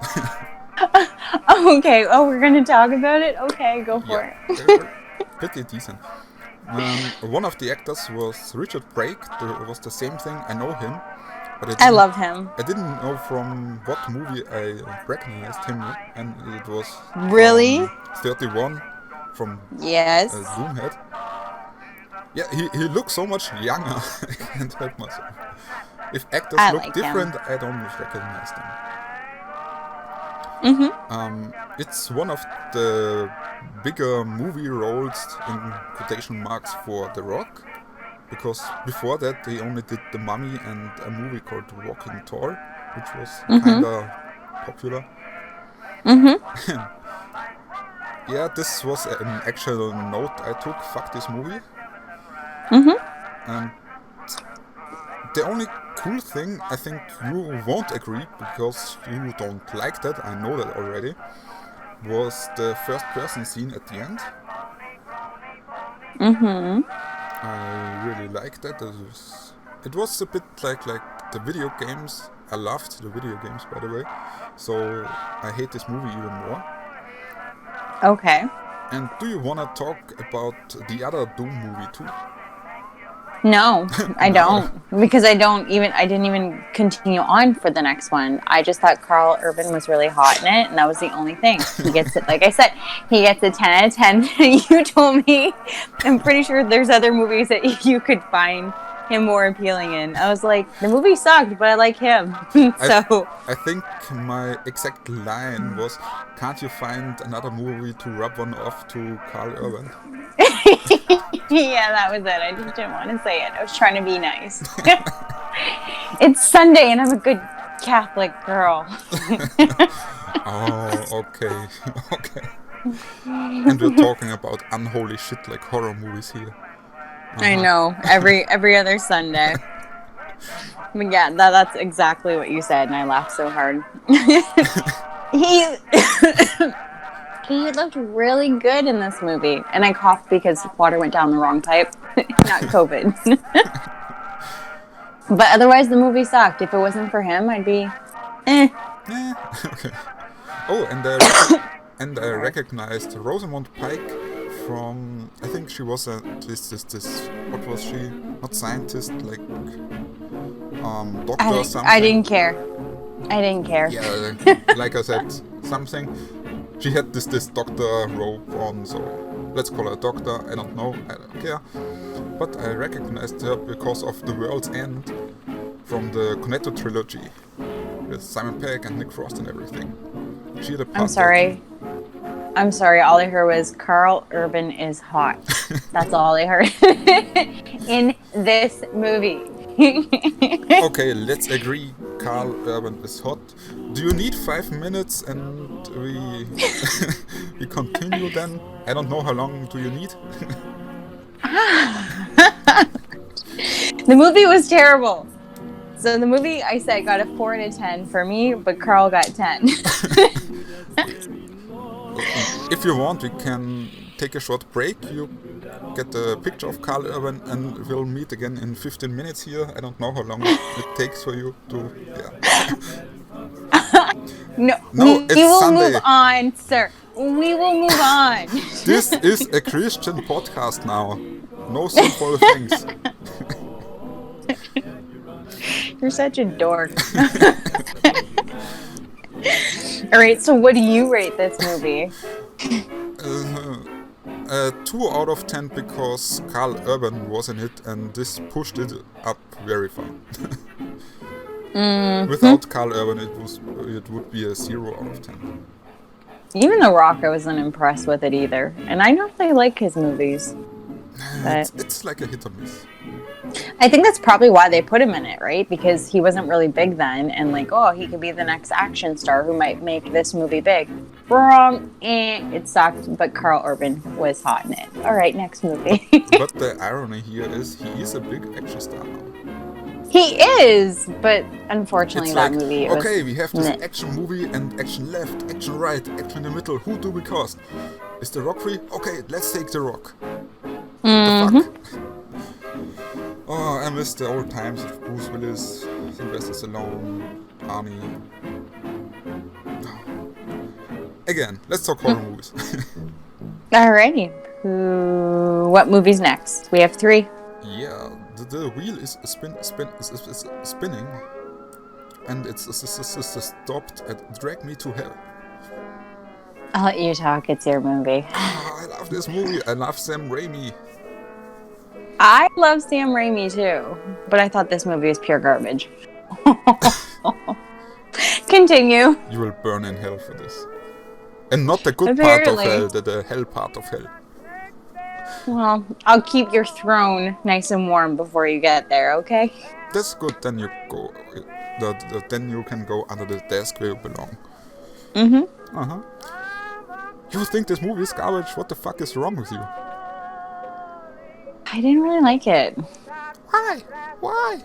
Okay, we're gonna talk about it? Okay, go for it.
They were pretty decent. One of the actors was Richard Brake. Was the same thing. I know him, but
I love him.
I didn't know from what movie I recognized him, and it was
Really?
31 from
Yes.
Doomhead. Yeah, he looks so much younger. I can't help myself. If actors look
like
different,
him.
I don't recognize them. It's one of the bigger movie roles in quotation marks for The Rock, because before that he only did The Mummy and a movie called Walking Tall, which was kinda popular. Yeah, this was an actual note I took. Fuck this movie. And the only cool thing, I think you won't agree because you don't like that, I know that already, was the first person scene at the end. I really liked that. It was a bit like the video games. I loved the video games, by the way. So I hate this movie even more.
Okay.
And do you wanna talk about the other Doom movie too?
No, I don't. Because I didn't even continue on for the next one. I just thought Carl Urban was really hot in it, and that was the only thing. He gets it, like I said, he gets a 10 out of 10. You told me, I'm pretty sure there's other movies that you could find him more appealing in. I was like, the movie sucked, but I like him. So
I think my exact line was, can't you find another movie to rub one off to Carl Urban?
yeah, that was it. I just didn't want to say it. I was trying to be nice. It's Sunday and I'm a good Catholic girl.
Oh, okay. Okay. And we're talking about unholy shit like horror movies here.
I know. Every other Sunday. But yeah, that's exactly what you said, and I laughed so hard. He looked really good in this movie. And I coughed because water went down the wrong pipe. Not COVID. But otherwise, the movie sucked. If it wasn't for him, I'd be, eh.
Okay. Oh, and I recognized Rosamund Pike from, I think she was this what was she? Not scientist, like doctor or something.
I didn't care.
Yeah, like I said, something. She had this doctor robe on, so let's call her a doctor. I don't know, I don't care. But I recognized her because of The World's End from the Cornetto trilogy with Simon Pegg and Nick Frost and everything. She had a part.
I'm sorry. All I heard was Carl Urban is hot. That's all I heard in this movie.
Okay, let's agree. Carl Urban is hot. Do you need 5 minutes and we we continue then? I don't know how long do you need.
The movie was terrible. So the movie I said got a 4 out of 10 for me, but Carl got 10.
If you want, we can take a short break. You get a picture of Carl Urban and we'll meet again in 15 minutes here. I don't know how long it takes for you to... Yeah. No, it's
we will
Sunday.
Move on, sir. We will move on.
This is a Christian podcast now. No sinful things.
You're such a dork. All right, so what do you rate this movie?
2 out of 10 because Carl Urban was in it and this pushed it up very far. Without Carl Urban, it would be a 0 out of 10.
Even The Rock, I wasn't impressed with it either. And I normally like his movies. But
It's like a hit or miss.
I think that's probably why they put him in it, right? Because he wasn't really big then, and like, oh, he could be the next action star who might make this movie big. Wrong. It sucked, but Carl Urban was hot in it. All right, next movie.
But the irony here is he is a big action star now.
He is, but unfortunately,
It's
that
like,
movie.
okay, we have this action movie and action left, action right, action in the middle. Who do we cast? Is The Rock free? Okay, let's take The Rock. The fuck? Oh, I miss the old times of Bruce Willis, Sylvester Stallone, Arnie. Again, let's talk horror movies.
Alrighty. What movie's next? We have 3.
Yeah, the wheel is spinning, and it's stopped at Drag Me to Hell.
I'll let you talk. It's your movie.
I love this movie. I love Sam Raimi.
I love Sam Raimi too, but I thought this movie was pure garbage. Continue.
You will burn in hell for this. And not the good
Apparently.
part of hell, the hell part of hell.
Well, I'll keep your throne nice and warm before you get there, okay?
That's good, then you go. Then you can go under the desk where you belong.
Mm-hmm.
Uh-huh. You think this movie is garbage? What the fuck is wrong with you?
I didn't really like it.
Why? Why?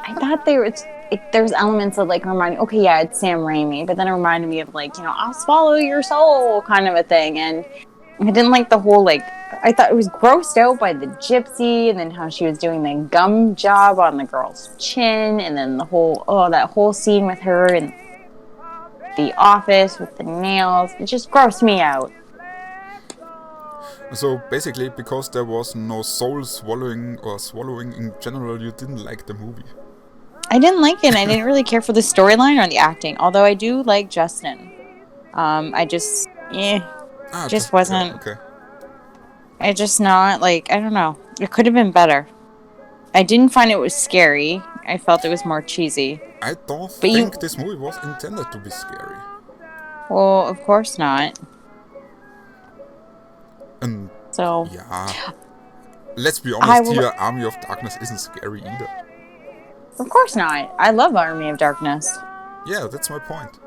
I thought there's elements of like reminding, okay, yeah, it's Sam Raimi, but then it reminded me of like, I'll swallow your soul kind of a thing. And I didn't like the whole like, I thought it was grossed out by the gypsy and then how she was doing the gum job on the girl's chin. And then that whole scene with her in the office with the nails. It just grossed me out.
So basically, because there was no soul swallowing in general, you didn't like the movie.
I didn't like it. I didn't really care for the storyline or the acting. Although I do like Justin. I just, wasn't.
Yeah, okay.
I just not like. I don't know. It could have been better. I didn't find it was scary. I felt it was more cheesy.
I don't think this movie was intended to be scary.
Well, of course not.
And
so
yeah, let's be honest here. Army of Darkness isn't scary either.
Of course not. I love Army of Darkness.
Yeah, that's my point.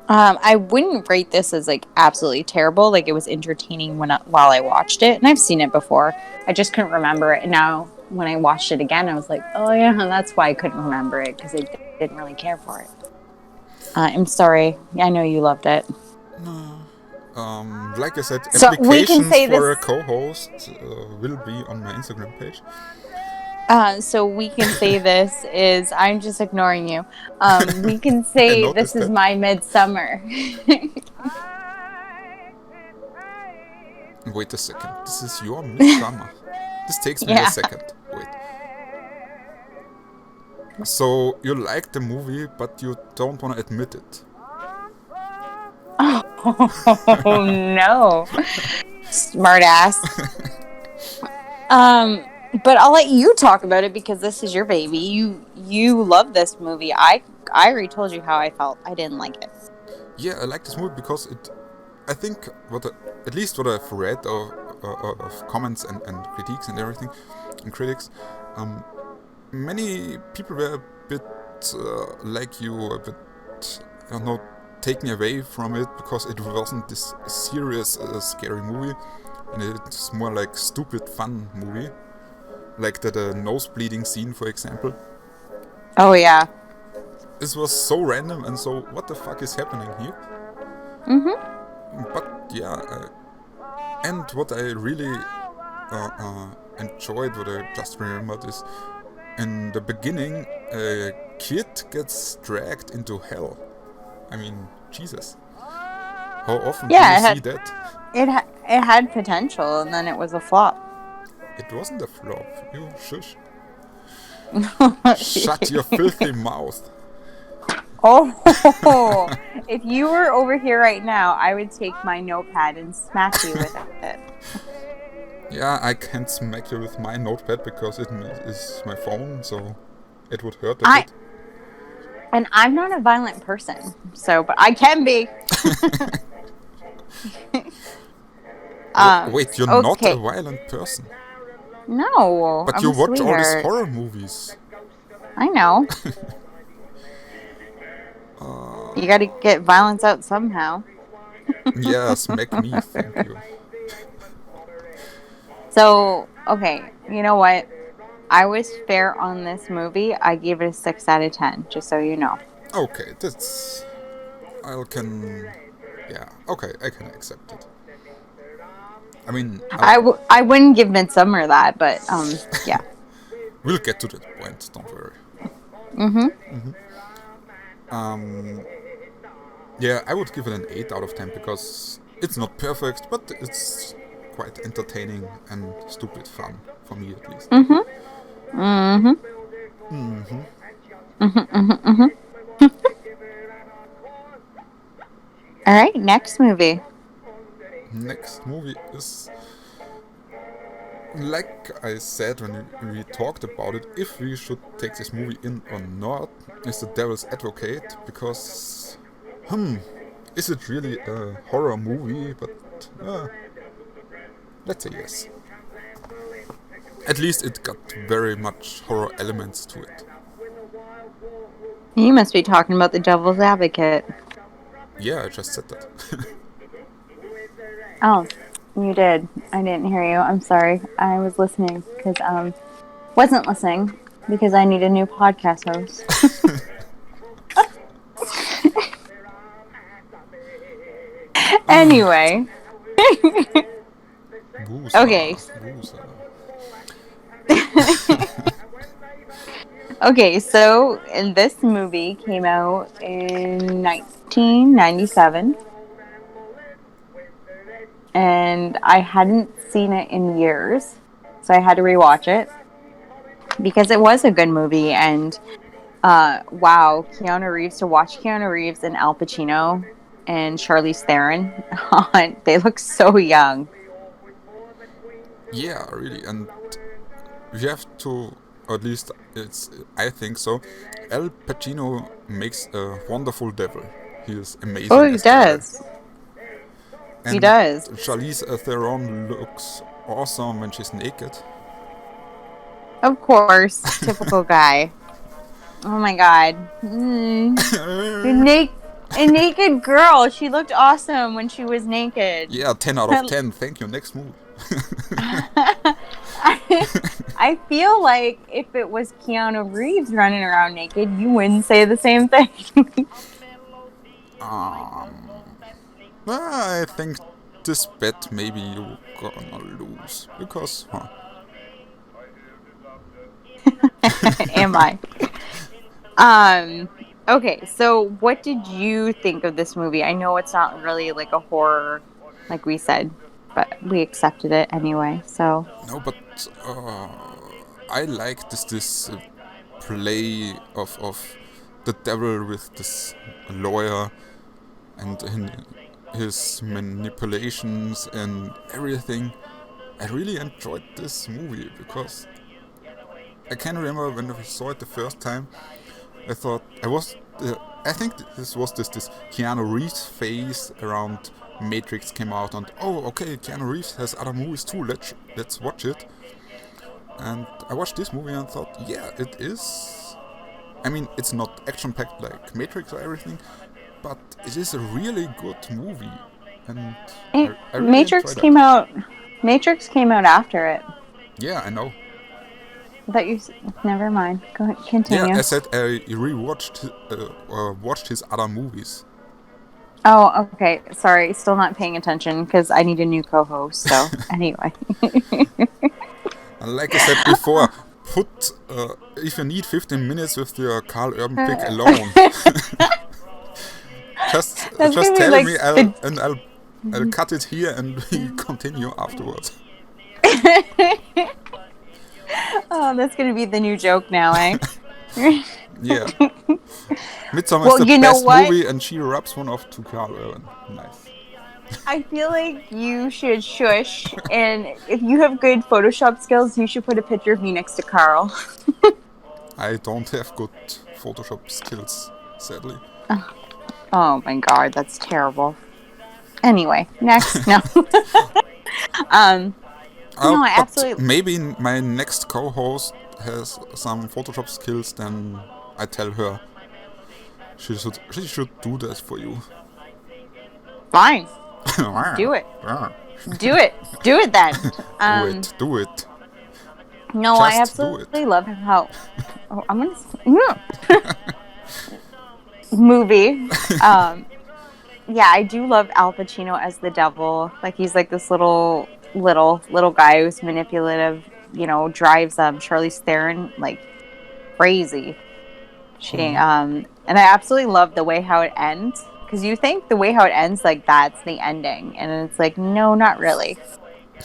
I wouldn't rate this as like absolutely terrible. Like it was entertaining while I watched it, and I've seen it before. I just couldn't remember it. And now when I watched it again, I was like, oh yeah, that's why I couldn't remember it because I didn't really care for it. I'm sorry. I know you loved it.
No. Like I said,
so
applications for a co-host will be on my Instagram page.
So we can say this is, I'm just ignoring you. We can say this is my midsummer.
Wait a second. This is your midsummer. This takes me a second. Wait. So you like the movie, but you don't want to admit it.
Oh no. Smart ass. But I'll let you talk about it because this is your baby. You love this movie. I already told you how I felt. I didn't like it.
Yeah, I like this movie because I think at least what I've read of comments and critiques and everything, and critics, many people were a bit like you, a bit, I don't know, taken away from it because it wasn't this serious, scary movie, and it's more like stupid fun movie. Like the nose bleeding scene, for example.
Oh, yeah.
This was so random and so, what the fuck is happening here?
Mm-hmm.
But, yeah. And what I really enjoyed, what I just remembered, is in the beginning, a kid gets dragged into hell. I mean, Jesus. How often do you see that?
It had potential, and then it was a flop.
It wasn't a flop. You shush. Shut your filthy mouth.
Oh, if you were over here right now, I would take my notepad and smack you with it.
Yeah, I can't smack you with my notepad because it is my phone, so it would hurt a bit.
And I'm not a violent person, but I can be.
Wait, you're not a violent person?
No.
But you watch all these horror movies.
I know. You gotta get violence out somehow.
Yeah, smack me, thank you.
So, okay, you know what? I was fair on this movie. I gave it a 6 out of 10, just so you know.
Okay, that's... I can accept it. I mean...
I wouldn't give Midsommar that, but, yeah.
We'll get to that point, don't worry. Yeah, I would give it an 8 out of 10 because it's not perfect, but it's quite entertaining and stupid fun, for me at least.
Alright, next movie.
Next movie is... Like I said when we talked about it, if we should take this movie in or not, is The Devil's Advocate, because... is it really a horror movie? But... let's say yes. At least it got very much horror elements to it.
You must be talking about The Devil's Advocate.
Yeah, I just said that.
Oh, you did. I didn't hear you. I'm sorry. I was listening because wasn't listening because I need a new podcast host. Anyway. Okay. Okay, so this movie came out in 1997. And I hadn't seen it in years, so I had to rewatch it because it was a good movie. And wow, Keanu Reeves, to watch Keanu Reeves and Al Pacino and Charlize Theron, they look so young.
Yeah, really, and you have to, or at least I think so. Al Pacino makes a wonderful devil. He is amazing.
Oh, he does.
And
he does.
Charlize Theron looks awesome when she's naked.
Of course, typical guy. Oh my god. A naked girl. She looked awesome when she was naked.
Yeah, 10 out of 10. Thank you. Next movie.
I feel like if it was Keanu Reeves running around naked, you wouldn't say the same thing.
I think this bet maybe you're gonna lose because,
Am I? Okay, so what did you think of this movie? I know it's not really like a horror, like we said, but we accepted it anyway, so...
No, but I like this play of the devil with this lawyer and his manipulations and everything. I really enjoyed this movie because I can remember when I saw it the first time, I thought I think this was this Keanu Reeves phase around Matrix came out, and okay, Keanu Reeves has other movies too, let's watch it. And I watched this movie and thought, yeah, it is. I mean, it's not action-packed like Matrix or everything, but it is a really good movie. And I really
Matrix came out. Matrix came out after it.
Yeah, I know.
But never mind. Go ahead, continue.
Yeah, I said I rewatched, watched his other movies.
Oh, okay. Sorry, still not paying attention because I need a new co-host. So anyway.
Like I said before, if you need 15 minutes with your Carl Urban pick alone, just tell
like
me, I'll cut it here and we continue afterwards.
Oh, that's gonna be the new joke now, eh?
Yeah. Midsommar
Well,
is the
you know
best
what?
movie, and she rubs one off to Carl Urban. Nice.
I feel like you should shush, and if you have good Photoshop skills, you should put a picture of me next to Carl.
I don't have good Photoshop skills, sadly.
Oh my god, that's terrible. Anyway, next. No. No, I
But
absolutely.
maybe my next co-host has some Photoshop skills, then I tell her she should do that for you.
Fine. Do it. Do it. Do it then.
Do it.
No, I
Just do
absolutely
it.
love how. Oh, I'm gonna. Movie. Yeah, I do love Al Pacino as the devil. Like he's like this little guy who's manipulative. You know, drives Charlize Theron like crazy. And I absolutely love the way how it ends, because you think the way how it ends, like that's the ending, and it's like no, not really.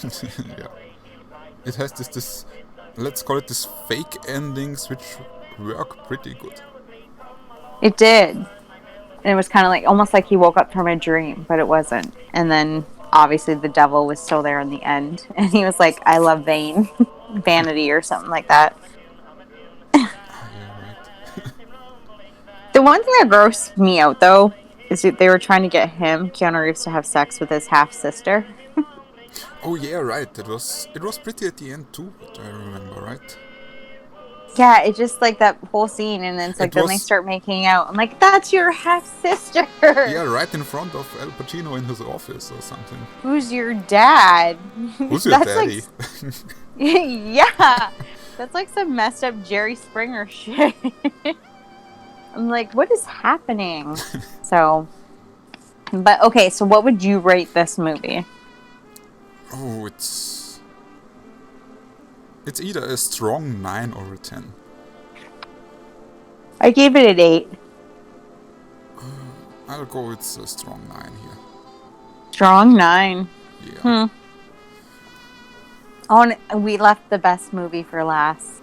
Yeah. It has this let's call it this fake endings which work pretty good.
It did, and it was kind of like almost like he woke up from a dream, but it wasn't. And then obviously the devil was still there in the end, and he was like, "I love vanity" or something like that.
Yeah, right.
The one thing that grossed me out though is that they were trying to get Keanu Reeves, to have sex with his half sister.
Oh yeah, right. It was pretty at the end too, but I remember, right?
Yeah, it's just like that whole scene, and then it's like then they start making out. I'm like, that's your half sister.
Yeah, right in front of Al Pacino in his office or something.
Who's your dad?
Who's your daddy?
Like, yeah, that's like some messed up Jerry Springer shit. I'm like, what is happening? So, but okay, so what would you rate this movie?
Oh, it's either a strong 9 or a 10.
I gave it an 8.
I'll go with a strong 9 here.
Strong 9.
Yeah.
Oh, and we left the best movie for last.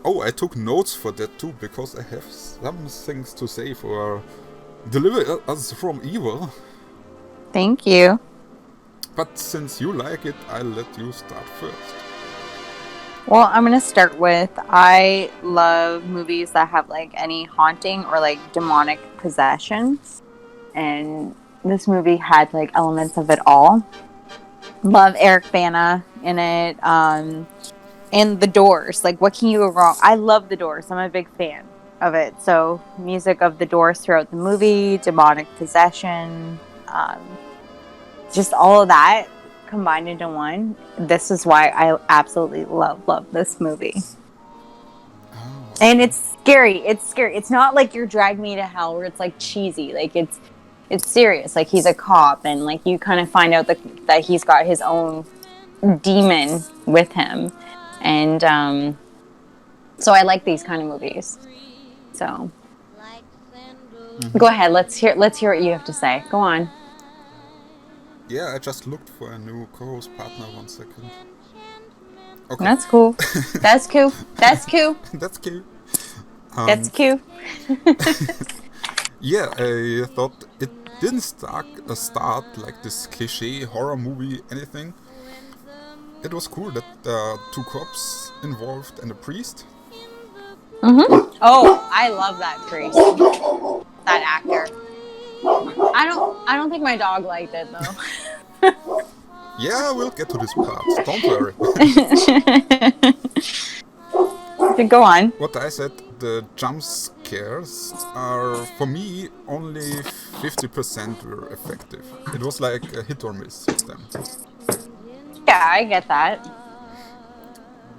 Oh, I took notes for that too, because I have some things to say for Deliver Us From Evil.
Thank you.
But since you like it, I'll let you start first.
Well, I'm going to start with, I love movies that have like any haunting or like demonic possessions. And this movie had like elements of it all. Love Eric Bana in it. And The Doors. Like, what can you go wrong? I love The Doors. I'm a big fan of it. So, music of The Doors throughout the movie, demonic possession, just all of that combined into one. This is why I absolutely love this movie. Oh. And it's scary. It's scary. It's not like You're Drag Me to Hell where it's like cheesy. Like it's serious. Like he's a cop, and like you kind of find out that he's got his own demon with him. And so I like these kind of movies. So go ahead. Let's hear what you have to say. Go on.
Yeah, I just looked for a new co-host partner. 1 second. Okay.
That's cool. That's cool. That's cool.
That's cool.
That's cool.
Yeah, I thought it didn't start like this cliche horror movie anything. It was cool that there are 2 cops involved and a priest.
Mm-hmm. Oh, I love that priest. That actor. I don't think my dog liked it though.
Yeah, we'll get to this part. Don't worry.
Go on.
What I said, the jump scares are, for me, only 50% were effective. It was like a hit or miss with them.
Yeah, I get that.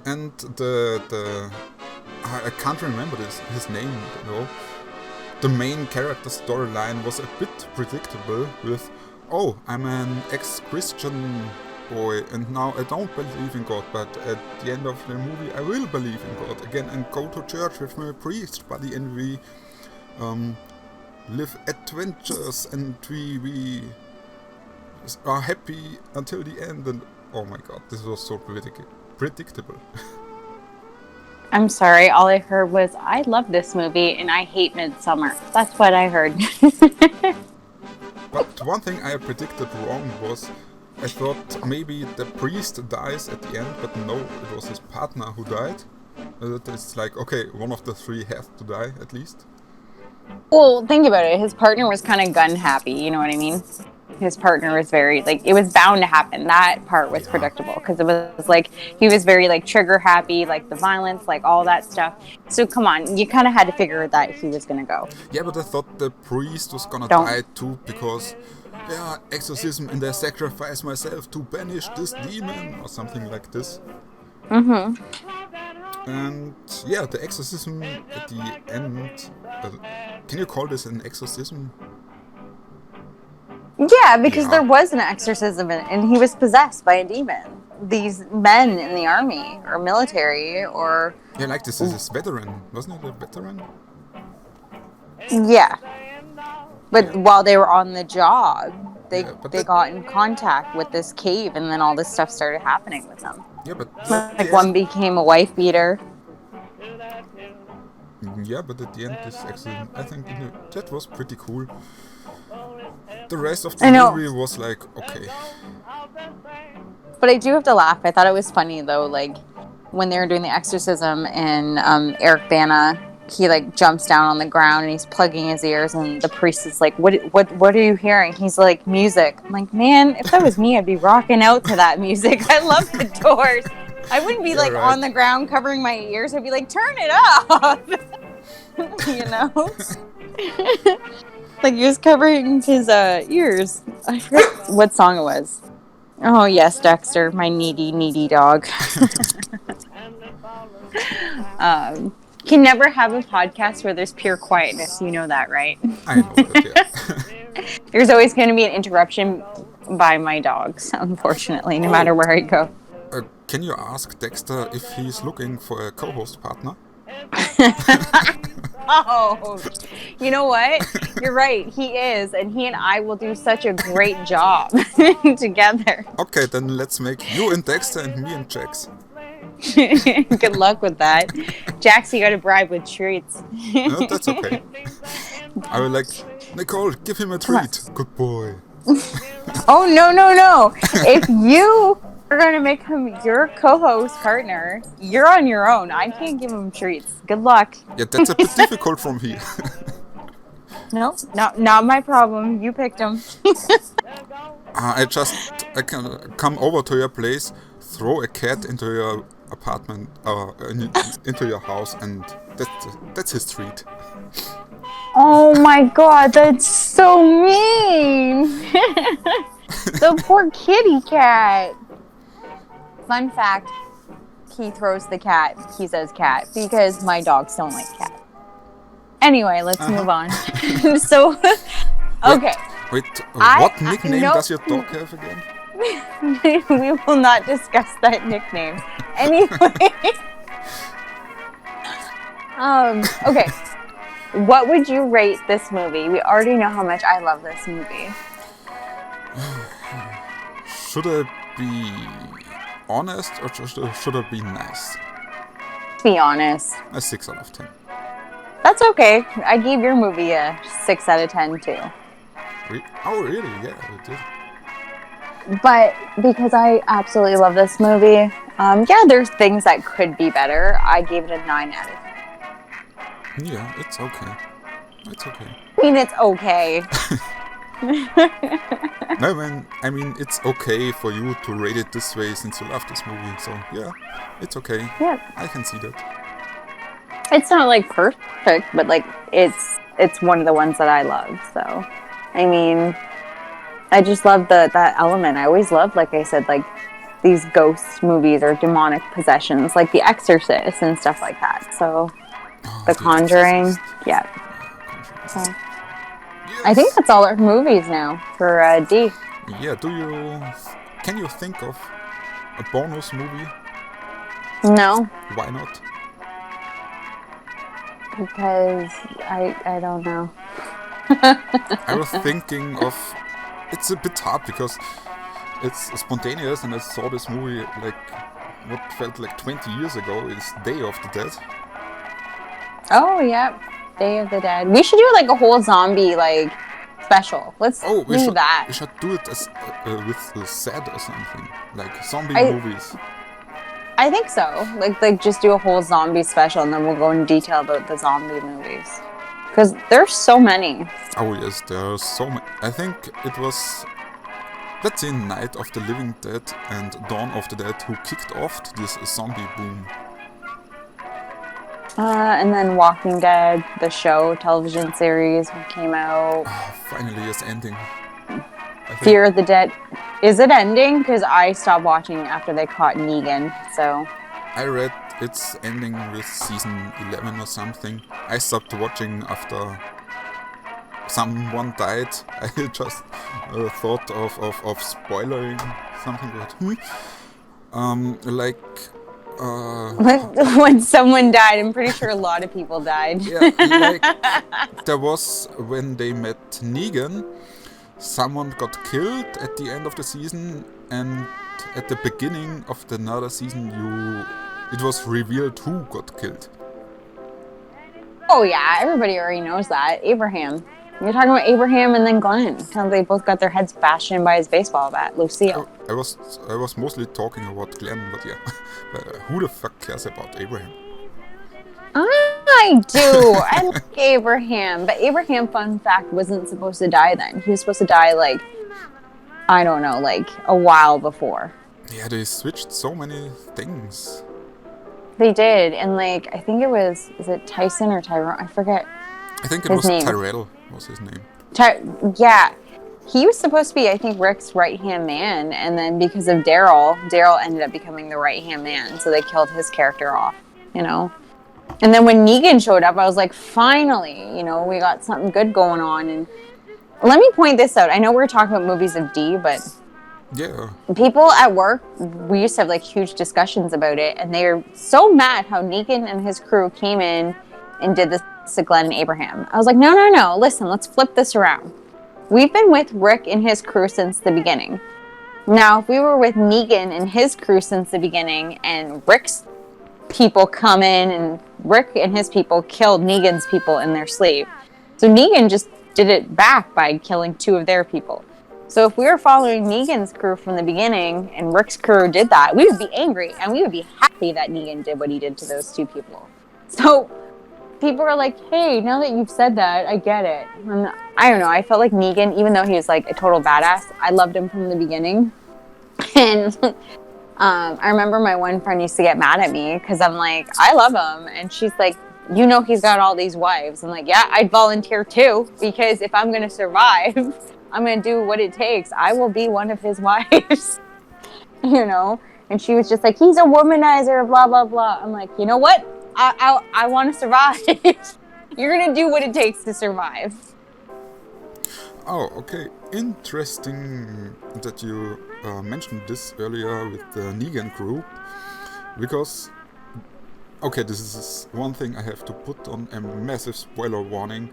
And I can't remember his name, you know. The main character storyline was a bit predictable with, oh, I'm an ex-Christian boy and now I don't believe in God, but at the end of the movie I will believe in God again and go to church with my priest buddy, and we live adventures and we are happy until the end. And oh my god, this was so predictable.
I'm sorry. All I heard was, I love this movie and I hate Midsummer. That's what I heard.
But one thing I predicted wrong was I thought maybe the priest dies at the end, but no, it was his partner who died. It's like, okay, one of the three has to die at least.
Well, think about it. His partner was kind of gun happy. You know what I mean? His partner was very, like, it was bound to happen. That part was predictable because it was like he was very, like, trigger happy, like the violence, like all that stuff. So come on, you kind of had to figure that he was gonna go.
Yeah, but I thought the priest was gonna die too because, yeah, exorcism and I sacrifice myself to banish this demon or something like this.
Mm-hmm.
And yeah, the exorcism at the end. Can you call this an exorcism?
Yeah, because there was an exorcism and he was possessed by a demon. These men in the army or military or...
Yeah, like this is a veteran. Wasn't it a veteran?
Yeah. But while they were on the job, they got in contact with this cave and then all this stuff started happening with them.
Yeah, but...
Like one became a wife beater.
Yeah, but at the end, this exorcism, I think that was pretty cool. The rest of the movie was like, okay.
But I do have to laugh. I thought it was funny though, like when they were doing the exorcism and Eric Bana, he like jumps down on the ground and he's plugging his ears and the priest is like, what are you hearing? He's like, music. I'm like, man, if that was me, I'd be rocking out to that music. I love the Doors. I wouldn't be like on the ground covering my ears. I'd be like, turn it off. You know? Like he was covering his ears. I forget what song it was. Oh yes, Dexter, my needy dog. Can never have a podcast where there's pure quietness. You know that, right?
I know that, yeah.
There's always going to be an interruption by my dogs, unfortunately, no matter where I go.
Can you ask Dexter if he's looking for a co-host partner?
Oh, you know what? You're right. He is, and he and I will do such a great job together.
Okay, then let's make you and Dexter and me and Jax.
Good luck with that. Jax, you got to bribe with treats.
No, that's okay. I will like, Nicole, give him a treat. Good boy.
Oh, no. If you are going to make him your co-host partner, you're on your own. I can't give him treats. Good luck.
Yeah, that's a bit difficult from here.
No, not my problem. You picked him.
I can come over to your place, throw a cat into your apartment, into your house, and that's his treat.
Oh my god, that's so mean! The poor kitty cat. Fun fact, he throws the cat, he says cat, because my dogs don't like cat. Anyway, let's move on. So, okay.
Wait, what nickname does your dog have again?
We will not discuss that nickname. Anyway. Okay. What would you rate this movie? We already know how much I love this movie.
Should I be honest or should I be nice?
Be honest.
A 6 out of 10.
That's okay. I gave your movie a 6 out of 10 too.
Oh, really? Yeah, I did.
But because I absolutely love this movie, yeah, there's things that could be better. I gave it a 9 out of 10.
Yeah, it's okay. It's okay.
I mean, it's okay.
No, man, I mean, it's okay for you to rate it this way since you love this movie. So, yeah, it's okay.
Yeah.
I can see that.
It's not, like, perfect, but, like, it's one of the ones that I love. So, I mean, I just love that element. I always loved, like I said, like, these ghost movies or demonic possessions, like The Exorcist and stuff like that. So, The Conjuring, yeah. So, yes. I think that's all our movies now for D.
Yeah, can you think of a bonus movie?
No.
Why not?
Because I don't know.
I was thinking of, it's a bit hard because it's spontaneous and I saw this movie like what felt like 20 years ago is Day of the Dead.
Oh, yeah. Day of the Dead. We should do like a whole zombie like special. Let's
Oh,
do that.
we should do it as with Sad or something, like zombie
I
movies.
I think so. Like just do a whole zombie special, and then we'll go in detail about the zombie movies. Because there's so many.
Oh yes, there are so many. I think it was, let's say, Night of the Living Dead and Dawn of the Dead who kicked off this zombie boom.
And then Walking Dead, the show, television series came out.
Finally, it's ending.
Fear of the Dead. Is it ending? Because I stopped watching after they caught Negan, so...
I read it's ending with season 11 or something. I stopped watching after someone died. I just thought of spoiling something like...
when someone died, I'm pretty sure a lot of people died.
Yeah, like there was, when they met Negan, someone got killed at the end of the season, and at the beginning of another season it was revealed who got killed.
Oh yeah, everybody already knows that. Abraham. You're talking about Abraham and then Glenn. How they both got their heads bashed in by his baseball bat, Lucille.
I was mostly talking about Glenn, but yeah. But who the fuck cares about Abraham?
I do. I like Abraham. But Abraham, fun fact, wasn't supposed to die then. He was supposed to die like, I don't know, like a while before.
Yeah, they switched so many things.
They did. And like, I think it was, is it Tyson or Tyrone? I forget.
I think it was Tyrell was his name.
Yeah. He was supposed to be, I think, Rick's right-hand man, and then because of Daryl ended up becoming the right-hand man, so they killed his character off, you know? And then when Negan showed up, I was like, finally, you know, we got something good going on. And let me point this out. I know we're talking about movies of D, but
yeah,
people at work, we used to have, like, huge discussions about it, and they're so mad how Negan and his crew came in and did this to Glenn and Abraham. I was like, no, listen, let's flip this around. We've been with Rick and his crew since the beginning. Now, if we were with Negan and his crew since the beginning, and Rick's people come in, and Rick and his people killed Negan's people in their sleep. So Negan just did it back by killing 2 of their people. So if we were following Negan's crew from the beginning, and Rick's crew did that, we would be angry, and we would be happy that Negan did what he did to those 2 people. So people are like, hey, now that you've said that, I get it. And I don't know, I felt like Negan, even though he was like a total badass, I loved him from the beginning. And I remember my one friend used to get mad at me because I'm like, I love him. And she's like, you know he's got all these wives. I'm like, yeah, I'd volunteer too, because if I'm going to survive, I'm going to do what it takes. I will be one of his wives, you know? And she was just like, he's a womanizer, blah, blah, blah. I'm like, you know what? I want to survive. You're going to do what it takes to survive.
Oh, okay. Interesting that you mentioned this earlier with the Negan group, because, okay, this is one thing I have to put on a massive spoiler warning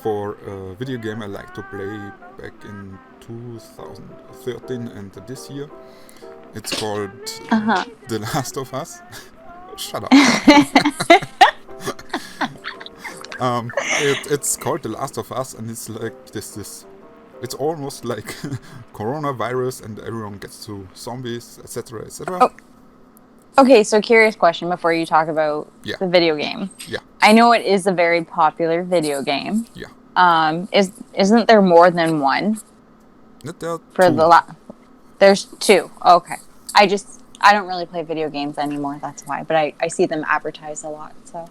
for a video game I like to play back in 2013 and this year. It's called The Last of Us. Shut up. It's called The Last of Us, and it's like this. It's almost like coronavirus, and everyone gets to zombies, etc., etc.
Oh. Okay, so curious question before you talk about the video game.
Yeah.
I know it is a very popular video game.
Yeah.
Isn't there more than one?
There
for two. There's 2. Okay. I don't really play video games anymore, that's why. But I see them advertised a lot, so.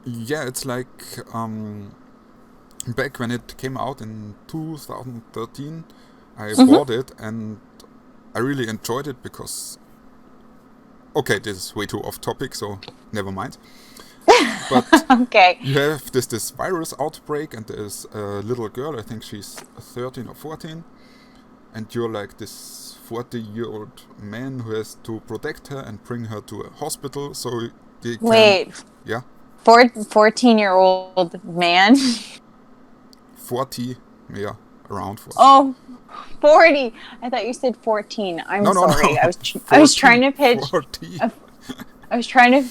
Yeah, it's like back when it came out in 2013, I bought it and I really enjoyed it because... Okay, this is way too off topic, so never mind. But
okay.
You have this virus outbreak, and there's a little girl, I think she's 13 or 14, and you're like this 40-year-old man who has to protect her and bring her to a hospital so they can...
Wait.
Yeah?
14-year-old man?
40, yeah, around 40.
Oh, 40. I thought you said 14. I'm
No,
sorry.
no.
I was trying to pitch
40.
I was trying to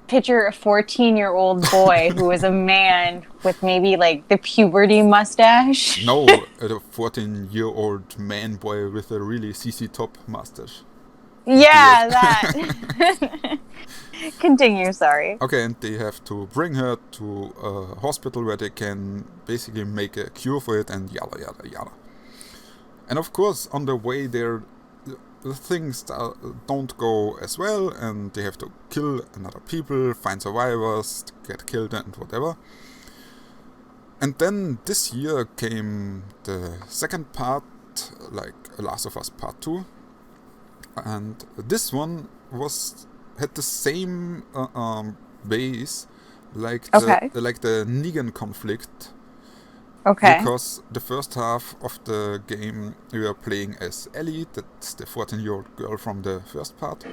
picture a 14-year-old boy who was a man with maybe like the puberty mustache.
No, a 14-year-old man boy with a really CC top mustache.
Yeah, that. Continue, sorry.
Okay, and they have to bring her to a hospital where they can basically make a cure for it and yada yada yada. And of course, on the way there, the things don't go as well, and they have to kill another people, find survivors, get killed and whatever. And then this year came the second part, like Last of Us Part 2. And this one had the same base like the Negan conflict.
Okay.
Because the first half of the game we are playing as Ellie, that's the 14-year-old girl from the first part.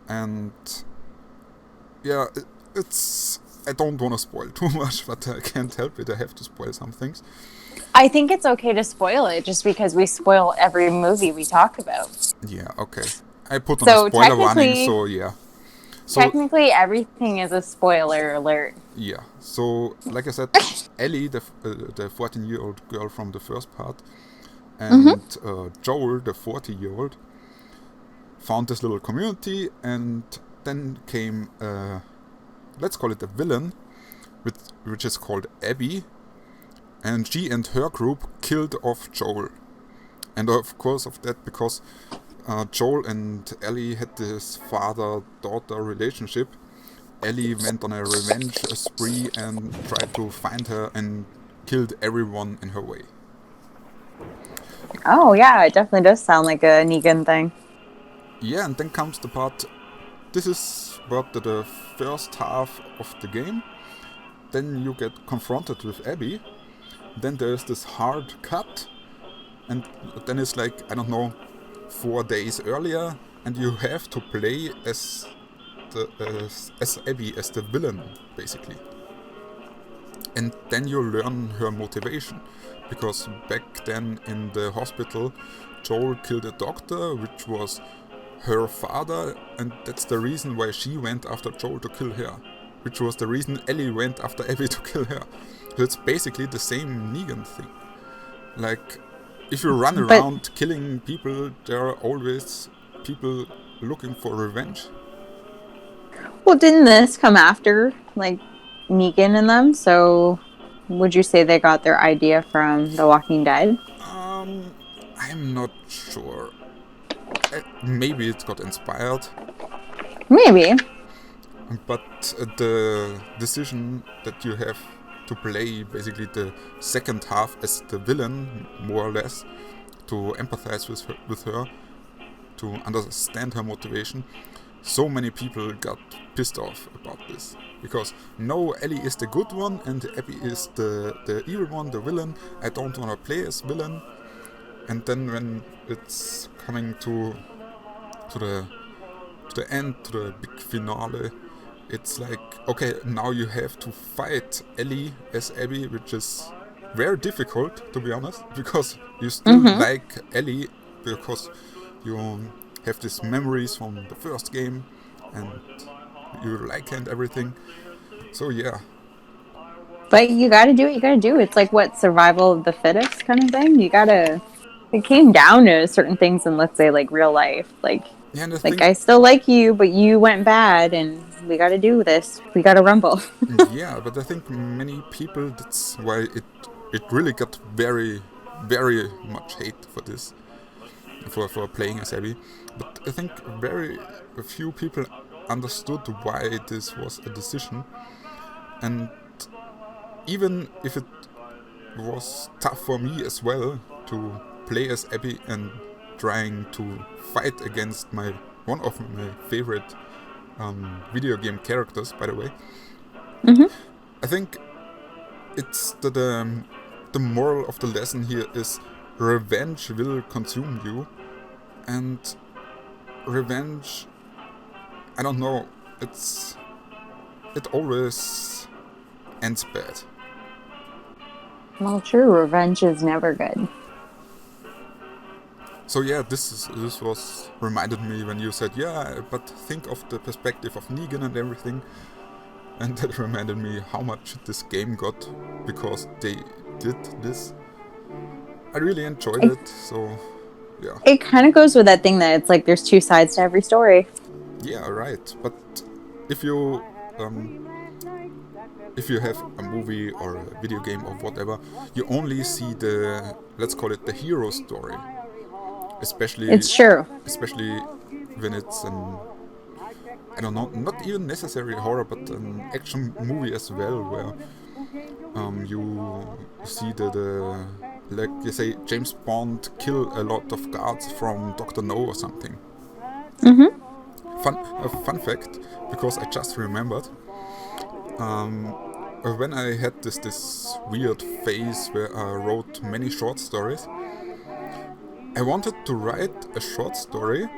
And yeah, it's I don't want to spoil too much, but I can't help it. I have to spoil some things.
I think it's okay to spoil it just because we spoil every movie we talk about.
Yeah, okay. I put on a spoiler warning, so yeah. So,
technically, everything is a spoiler alert.
Yeah, so like I said, Ellie, the 14-year-old girl from the first part, and Joel, the 40-year-old, found this little community, and then came, let's call it a villain, which is called Abby, and she and her group killed off Joel. And of course of that, because Joel and Ellie had this father-daughter relationship, Ellie went on a revenge spree and tried to find her and killed everyone in her way.
Oh yeah, it definitely does sound like a Negan thing.
Yeah, and then comes the part, this is about the first half of the game. Then you get confronted with Abby. Then there's this hard cut, and then it's like, I don't know, 4 days earlier, and you have to play as Abby, as the villain, basically. And then you learn her motivation, because back then in the hospital, Joel killed a doctor, which was her father, and that's the reason why she went after Joel to kill her, which was the reason Ellie went after Abby to kill her. So it's basically the same Negan thing. Like, if you run around killing people, there are always people looking for revenge.
Well, didn't this come after, like, Negan and them? So, would you say they got their idea from The Walking Dead?
I'm not sure. Maybe it got inspired.
Maybe.
But the decision that you have to play basically the second half as the villain, more or less, to empathize with her, to understand her motivation. So many people got pissed off about this. Because no, Ellie is the good one and Abby is the evil one, the villain. I don't want to play as villain. And then when it's coming to the end, to the big finale, it's like, okay, now you have to fight Ellie as Abby, which is very difficult, to be honest, because you still like Ellie, because you have these memories from the first game, and you like her and everything. So yeah.
But you gotta do what you gotta do. It's like, what, survival of the fittest kind of thing? You gotta... It came down to certain things in, let's say, like, real life. Like,
yeah,
I still like you, but you went bad, and we gotta do this. We gotta rumble.
Yeah, but I think many people, that's why it really got very, very much hate for this, for playing as Abby. But I think very few people understood why this was a decision. And even if it was tough for me as well to play as Abby and trying to fight against one of my favorite video game characters, by the way. I think it's the moral of the lesson here is revenge will consume you, and revenge, I don't know, it always ends bad.
Well, true, revenge is never good.
So yeah, this was reminded me when you said, yeah, but think of the perspective of Negan and everything, and that reminded me how much this game got because they did this. I really enjoyed it, so yeah.
It kind of goes with that thing that it's like there's two sides to every story.
Yeah, right. But if you have a movie or a video game or whatever, you only see the, let's call it the hero story. Especially,
it's true.
Especially when it's an, I don't know, not even necessarily horror, but an action movie as well, where you see the like you say, James Bond kill a lot of guards from Dr. No or something.
Mm-hmm.
A fun fact, because I just remembered, when I had this weird phase where I wrote many short stories, I wanted to write a short story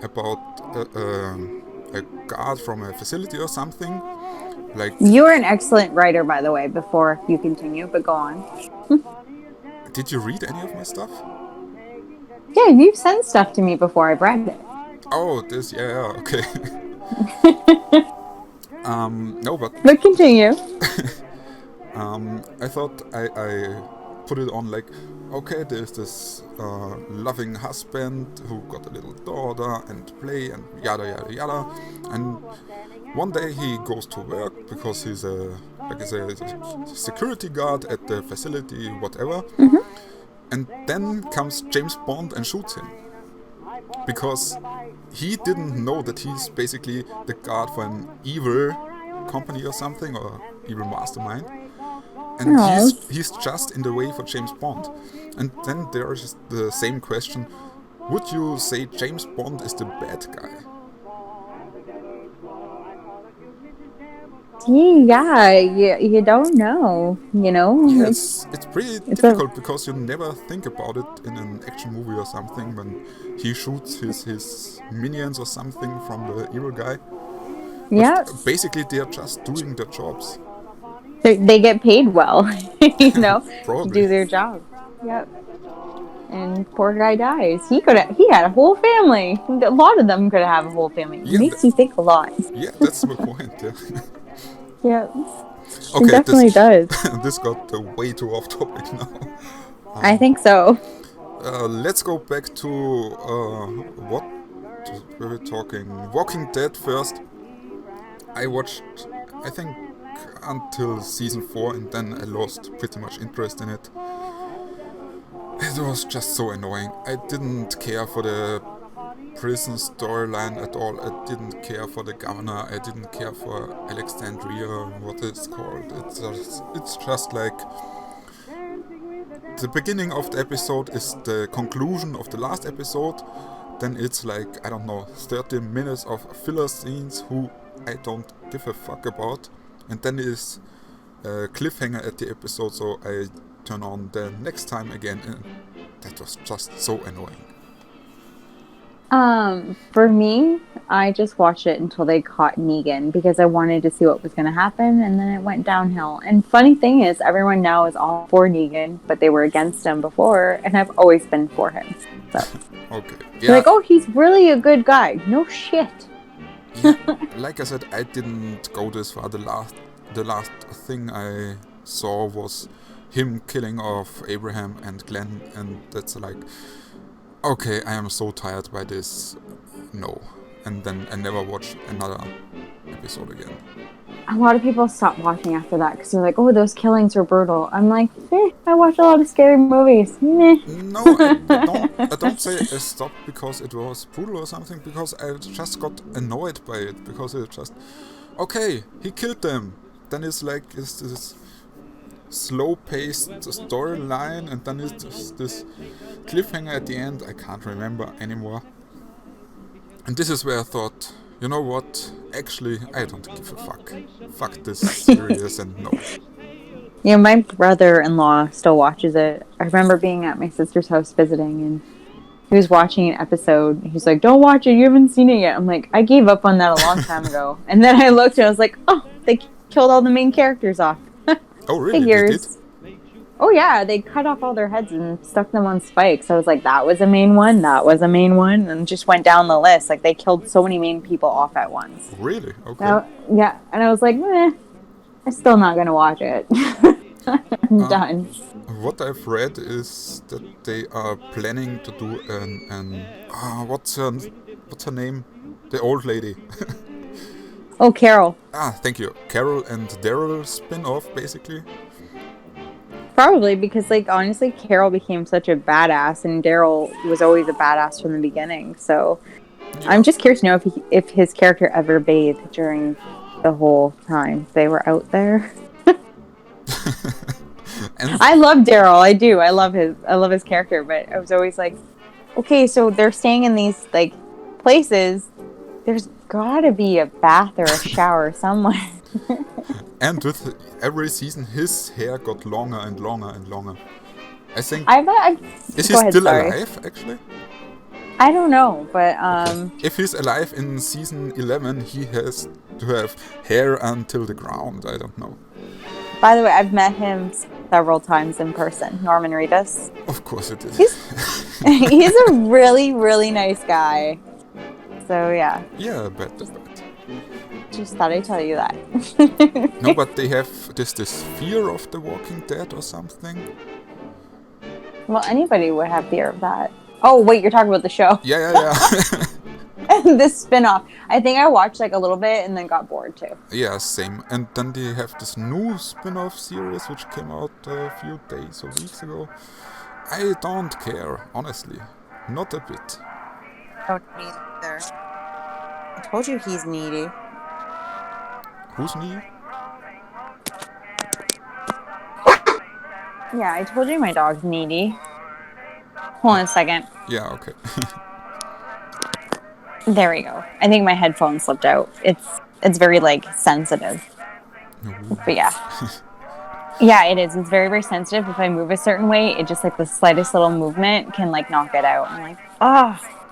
about a guard from a facility or something. Like,
you are an excellent writer, by the way, before you continue, but go on.
Did you read any of my stuff?
Yeah, you've sent stuff to me before. I've read it.
Oh, this, yeah, okay. No, but
continue.
I thought I put it on like, okay, there's this loving husband who got a little daughter and play and yada yada yada, and one day he goes to work because he's a security guard at the facility, whatever, and then comes James Bond and shoots him because he didn't know that he's basically the guard for an evil company or something, or evil mastermind, and he's just in the way for James Bond. And then there's the same question: would you say James Bond is the bad guy?
Yeah, you don't know, you know?
Yeah, it's pretty difficult because you never think about it in an action movie or something when he shoots his minions or something from the evil guy.
Yeah.
Basically, they're just doing their jobs.
They get paid well, you know,
to
do their job. Yep. And poor guy dies. He had a whole family. A lot of them could have a whole family. It makes you think a lot.
Yeah, that's the point. Yeah.
Yeah.
Okay,
it definitely does.
This got way too off topic now.
I think so.
Let's go back to what we were talking. Walking Dead first. I watched, I think, until season 4, and then I lost pretty much interest in it. It was just so annoying. I didn't care for the prison storyline at all. I didn't care for the governor. I didn't care for Alexandria, what it's called. It's just like the beginning of the episode is the conclusion of the last episode. Then it's like, I don't know, 30 minutes of filler scenes who I don't give a fuck about. And then is a cliffhanger at the episode, so I turn on the next time again, and that was just so annoying.
For me, I just watched it until they caught Negan because I wanted to see what was going to happen, and then it went downhill. And funny thing is, everyone now is all for Negan, but they were against him before, and I've always been for him. So.
Okay. Yeah.
They're like, oh, he's really a good guy. No shit.
Yeah, like I said, I didn't go this far. The last thing I saw was him killing off Abraham and Glenn, and that's like, okay, I am so tired by this. No. And then I never watched another episode again.
A lot of people stopped watching after that because they're like, oh, those killings were brutal. I'm like, I watch a lot of scary movies. Meh.
No, I don't say I stopped because it was brutal or something, because I just got annoyed by it, because it just, okay, he killed them. Then it's like, it's this slow-paced storyline, and then it's this cliffhanger at the end. I can't remember anymore. And this is where I thought, you know what? Actually, I don't give a fuck. Fuck this series and no.
Yeah, my brother-in-law still watches it. I remember being at my sister's house visiting, and he was watching an episode. He's like, don't watch it, you haven't seen it yet. I'm like, I gave up on that a long time ago. And then I looked and I was like, oh, they killed all the main characters off.
Oh, really?
Figures. Oh yeah, they cut off all their heads and stuck them on spikes. I was like, that was a main one, that was a main one, and just went down the list. Like they killed so many main people off at once.
Really? Okay.
Now, yeah, and I was like, I'm still not gonna watch it. I'm done.
What I've read is that they are planning to do what's her name? The old lady.
Oh, Carol.
Thank you. Carol and Daryl spin-off, basically.
Probably because, like, honestly, Carol became such a badass, and Daryl was always a badass from the beginning. So, yeah. I'm just curious to know if his character ever bathed during the whole time they were out there. I love Daryl. I do. I love his character, but I was always like, okay, so they're staying in these like places. There's gotta be a bath or a shower somewhere.
And with every season, his hair got longer and longer and longer. I think. Is he still alive? Actually.
I don't know, but
if he's alive in season 11, he has to have hair until the ground. I don't know.
By the way, I've met him several times in person. Norman Reedus.
Of course it is.
He's a really, really nice guy. So, yeah.
Yeah, but.
Just thought I'd tell you that.
No, but they have this fear of The Walking Dead or something.
Well, anybody would have fear of that. Oh, wait, you're talking about the show.
Yeah.
This spin-off. I think I watched like a little bit and then got bored too.
Yeah, same. And then they have this new spin-off series which came out a few days or weeks ago. I don't care, honestly. Not a bit.
Don't either. I told you he's needy.
Who's needy?
Yeah, I told you my dog's needy. Hold on a second.
Yeah, okay.
There we go. I think my headphone slipped out. It's very like sensitive. Ooh. But yeah. Yeah, it is. It's very, very sensitive. If I move a certain way, it just like the slightest little movement can like knock it out. I'm like,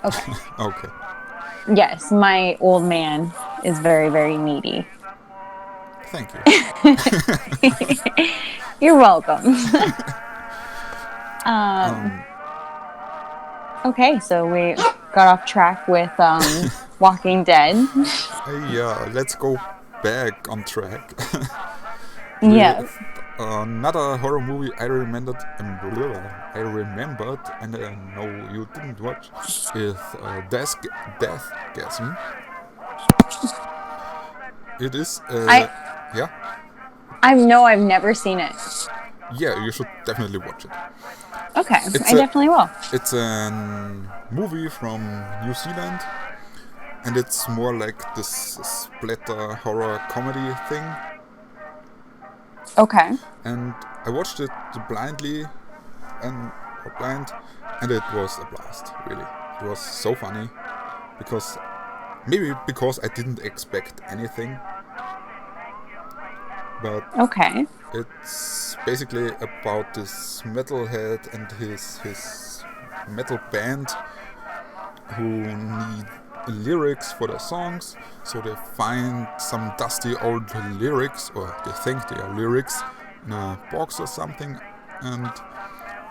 okay.
Okay.
Yes, my old man is very, very needy.
Thank you.
You're welcome. Okay, so we got off track with Walking Dead.
Yeah, let's go back on track.
Yes.
Another horror movie I remembered, and I know you didn't watch, is Deathgasm. It is. Yeah.
I've never seen it.
Yeah, you should definitely watch it.
Okay, I definitely will.
It's a movie from New Zealand, and it's more like this splatter horror comedy thing.
Okay.
And I watched it blindly, and it was a blast. Really, it was so funny because I didn't expect anything. But
okay.
It's basically about this metalhead and his metal band who need lyrics for their songs, so they find some dusty old lyrics, or they think they are lyrics, in a box or something, and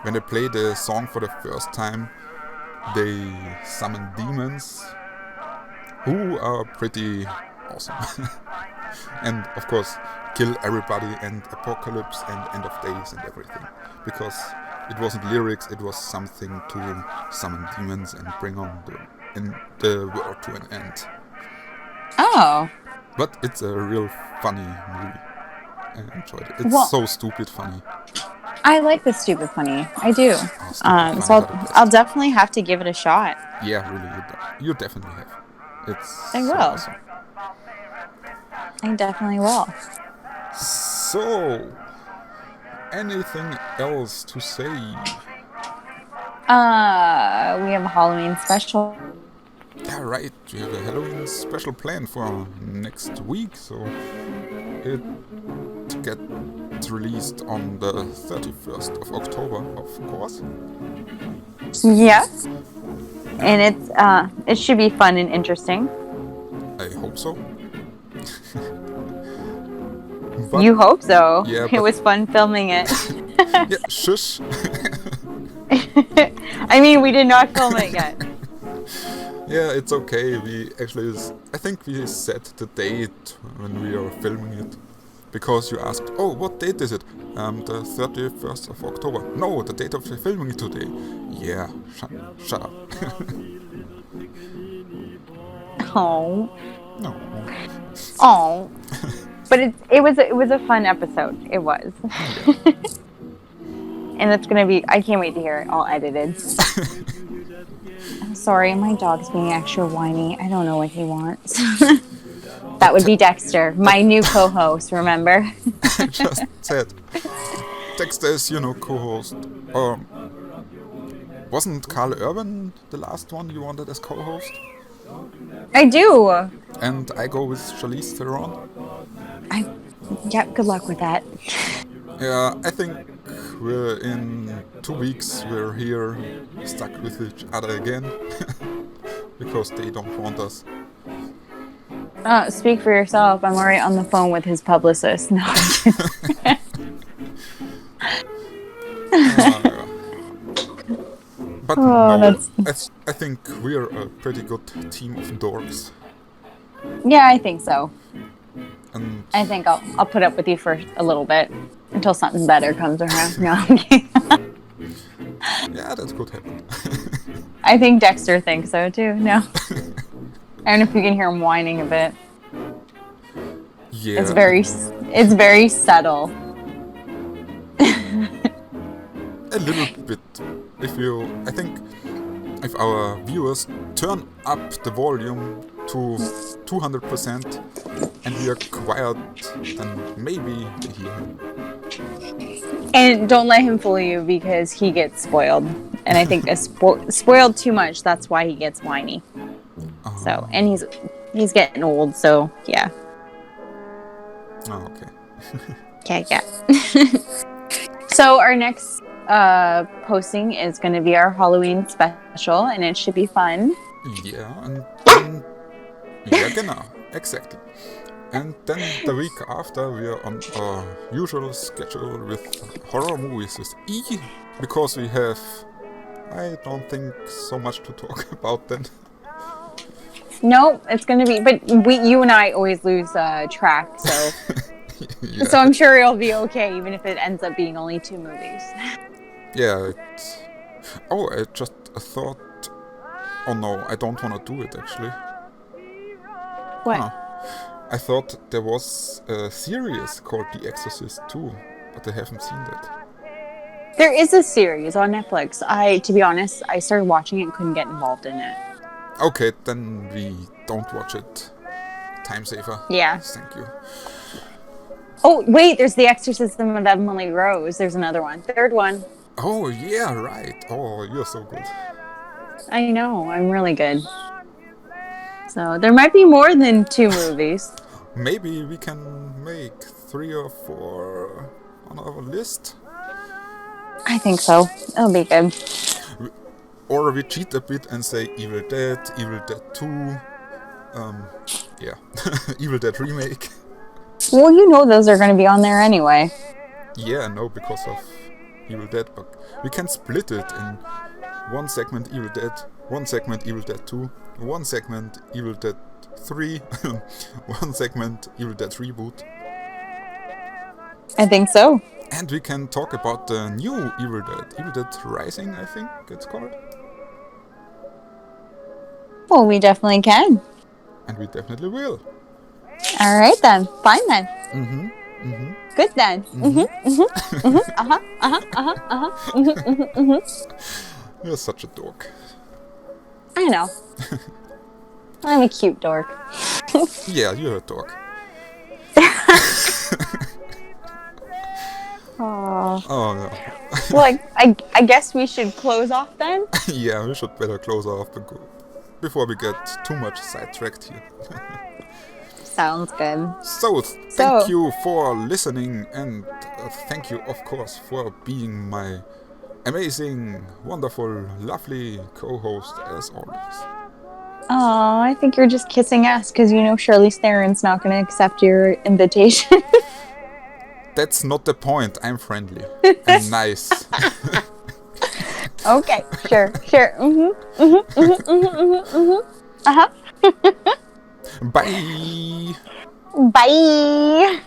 when they play the song for the first time, they summon demons who are pretty awesome. And of course kill everybody and apocalypse and end of days and everything, because it wasn't lyrics, it was something to summon demons and bring on the world to an end.
Oh.
But it's a real funny movie. I enjoyed it. It's so stupid funny.
I like the stupid funny. I do. So I'll definitely have to give it a shot.
Yeah, really, you definitely have.
I will.
Awesome.
I definitely will.
So, anything else to say?
We have a Halloween special.
Yeah, right. We have a Halloween special planned for next week, so it gets released on the 31st of October, of course.
Yes. And it should be fun and interesting.
I hope so.
You hope so.
Yeah,
it was fun filming it.
Yeah, shush.
I mean, we did not film it yet.
Yeah, it's okay. I think we set the date when we are filming it. Because you asked, oh, what date is it? The 31st of October. No, the date of the filming it today. Yeah, shut up.
Oh.
No.
Oh. But it was a fun episode. It was.
Yeah.
And it's gonna be. I can't wait to hear it all edited. I'm sorry, my dog's being extra whiny. I don't know what he wants. That would be Dexter, my new co-host. Remember?
I just said. Dexter is, co-host. Wasn't Carl Urban the last one you wanted as co-host?
I do.
And I go with Charlize Theron.
Yeah, good luck with that.
Yeah, I think we're in 2 weeks. We're here, stuck with each other again. Because they don't want us.
Speak for yourself. I'm already on the phone with his publicist. No.
But no, I think we're a pretty good team of dorks.
Yeah, I think so.
And
I think I'll put up with you for a little bit until something better comes around. No, I'm kidding.
Yeah, that could happen.
I think Dexter thinks so too. No. I don't know if you can hear him whining a bit.
Yeah.
It's very subtle.
A little bit. I think if our viewers turn up the volume to 200% and we are quiet, then maybe they hear him.
And don't let him fool you because he gets spoiled. And I think spoiled too much, that's why he gets whiny. So, and he's getting old, so yeah.
Oh, okay.
Yeah. So our next posting is going to be our Halloween special, and it should be fun.
Yeah, and then... Yeah, genau, exactly. And then the week after we are on our usual schedule with horror movies with E, because we have, I don't think, so much to talk about then.
No, it's going to be, but you and I always lose track, so...
Yeah.
So I'm sure it'll be okay, even if it ends up being only 2 movies.
Yeah, I just thought... Oh no, I don't want to do it actually.
What?
Huh. I thought there was a series called The Exorcist 2, but I haven't seen that.
There is a series on Netflix. To be honest, I started watching it and couldn't get involved in it.
Okay, then we don't watch it. Time saver.
Yeah.
Thank you.
Oh, wait, there's The Exorcism of Emily Rose. There's another one. 3rd one.
Oh, yeah, right. Oh, you're so good.
I know, I'm really good. So there might be more than 2 movies.
Maybe we can make 3 or 4 on our list.
I think so. It'll be good.
Or we cheat a bit and say Evil Dead 2, yeah, Evil Dead Remake.
Well, you know those are going to be on there anyway.
Yeah, no, because of Evil Dead, but we can split it in 1 segment Evil Dead, 1 segment Evil Dead 2, 1 segment Evil Dead 3, 1 segment Evil Dead Reboot.
I think so.
And we can talk about the new Evil Dead Rising, I think it's called.
Well, we definitely can.
And we definitely will.
All right then. Fine then. Good then.
You're such a dork.
I know. I'm a cute dork.
Yeah, you're a dork. Oh no.
Well, I guess we should close off then.
Yeah, we should better close off before we get too much sidetracked here.
Sounds good.
So, thank you for listening, and thank you, of course, for being my amazing, wonderful, lovely co-host as always.
Oh, I think you're just kissing ass because you know Charlize Theron's not going to accept your invitation.
That's not the point. I'm friendly. I'm nice.
Okay, sure. Uh-huh.
Bye.
Bye.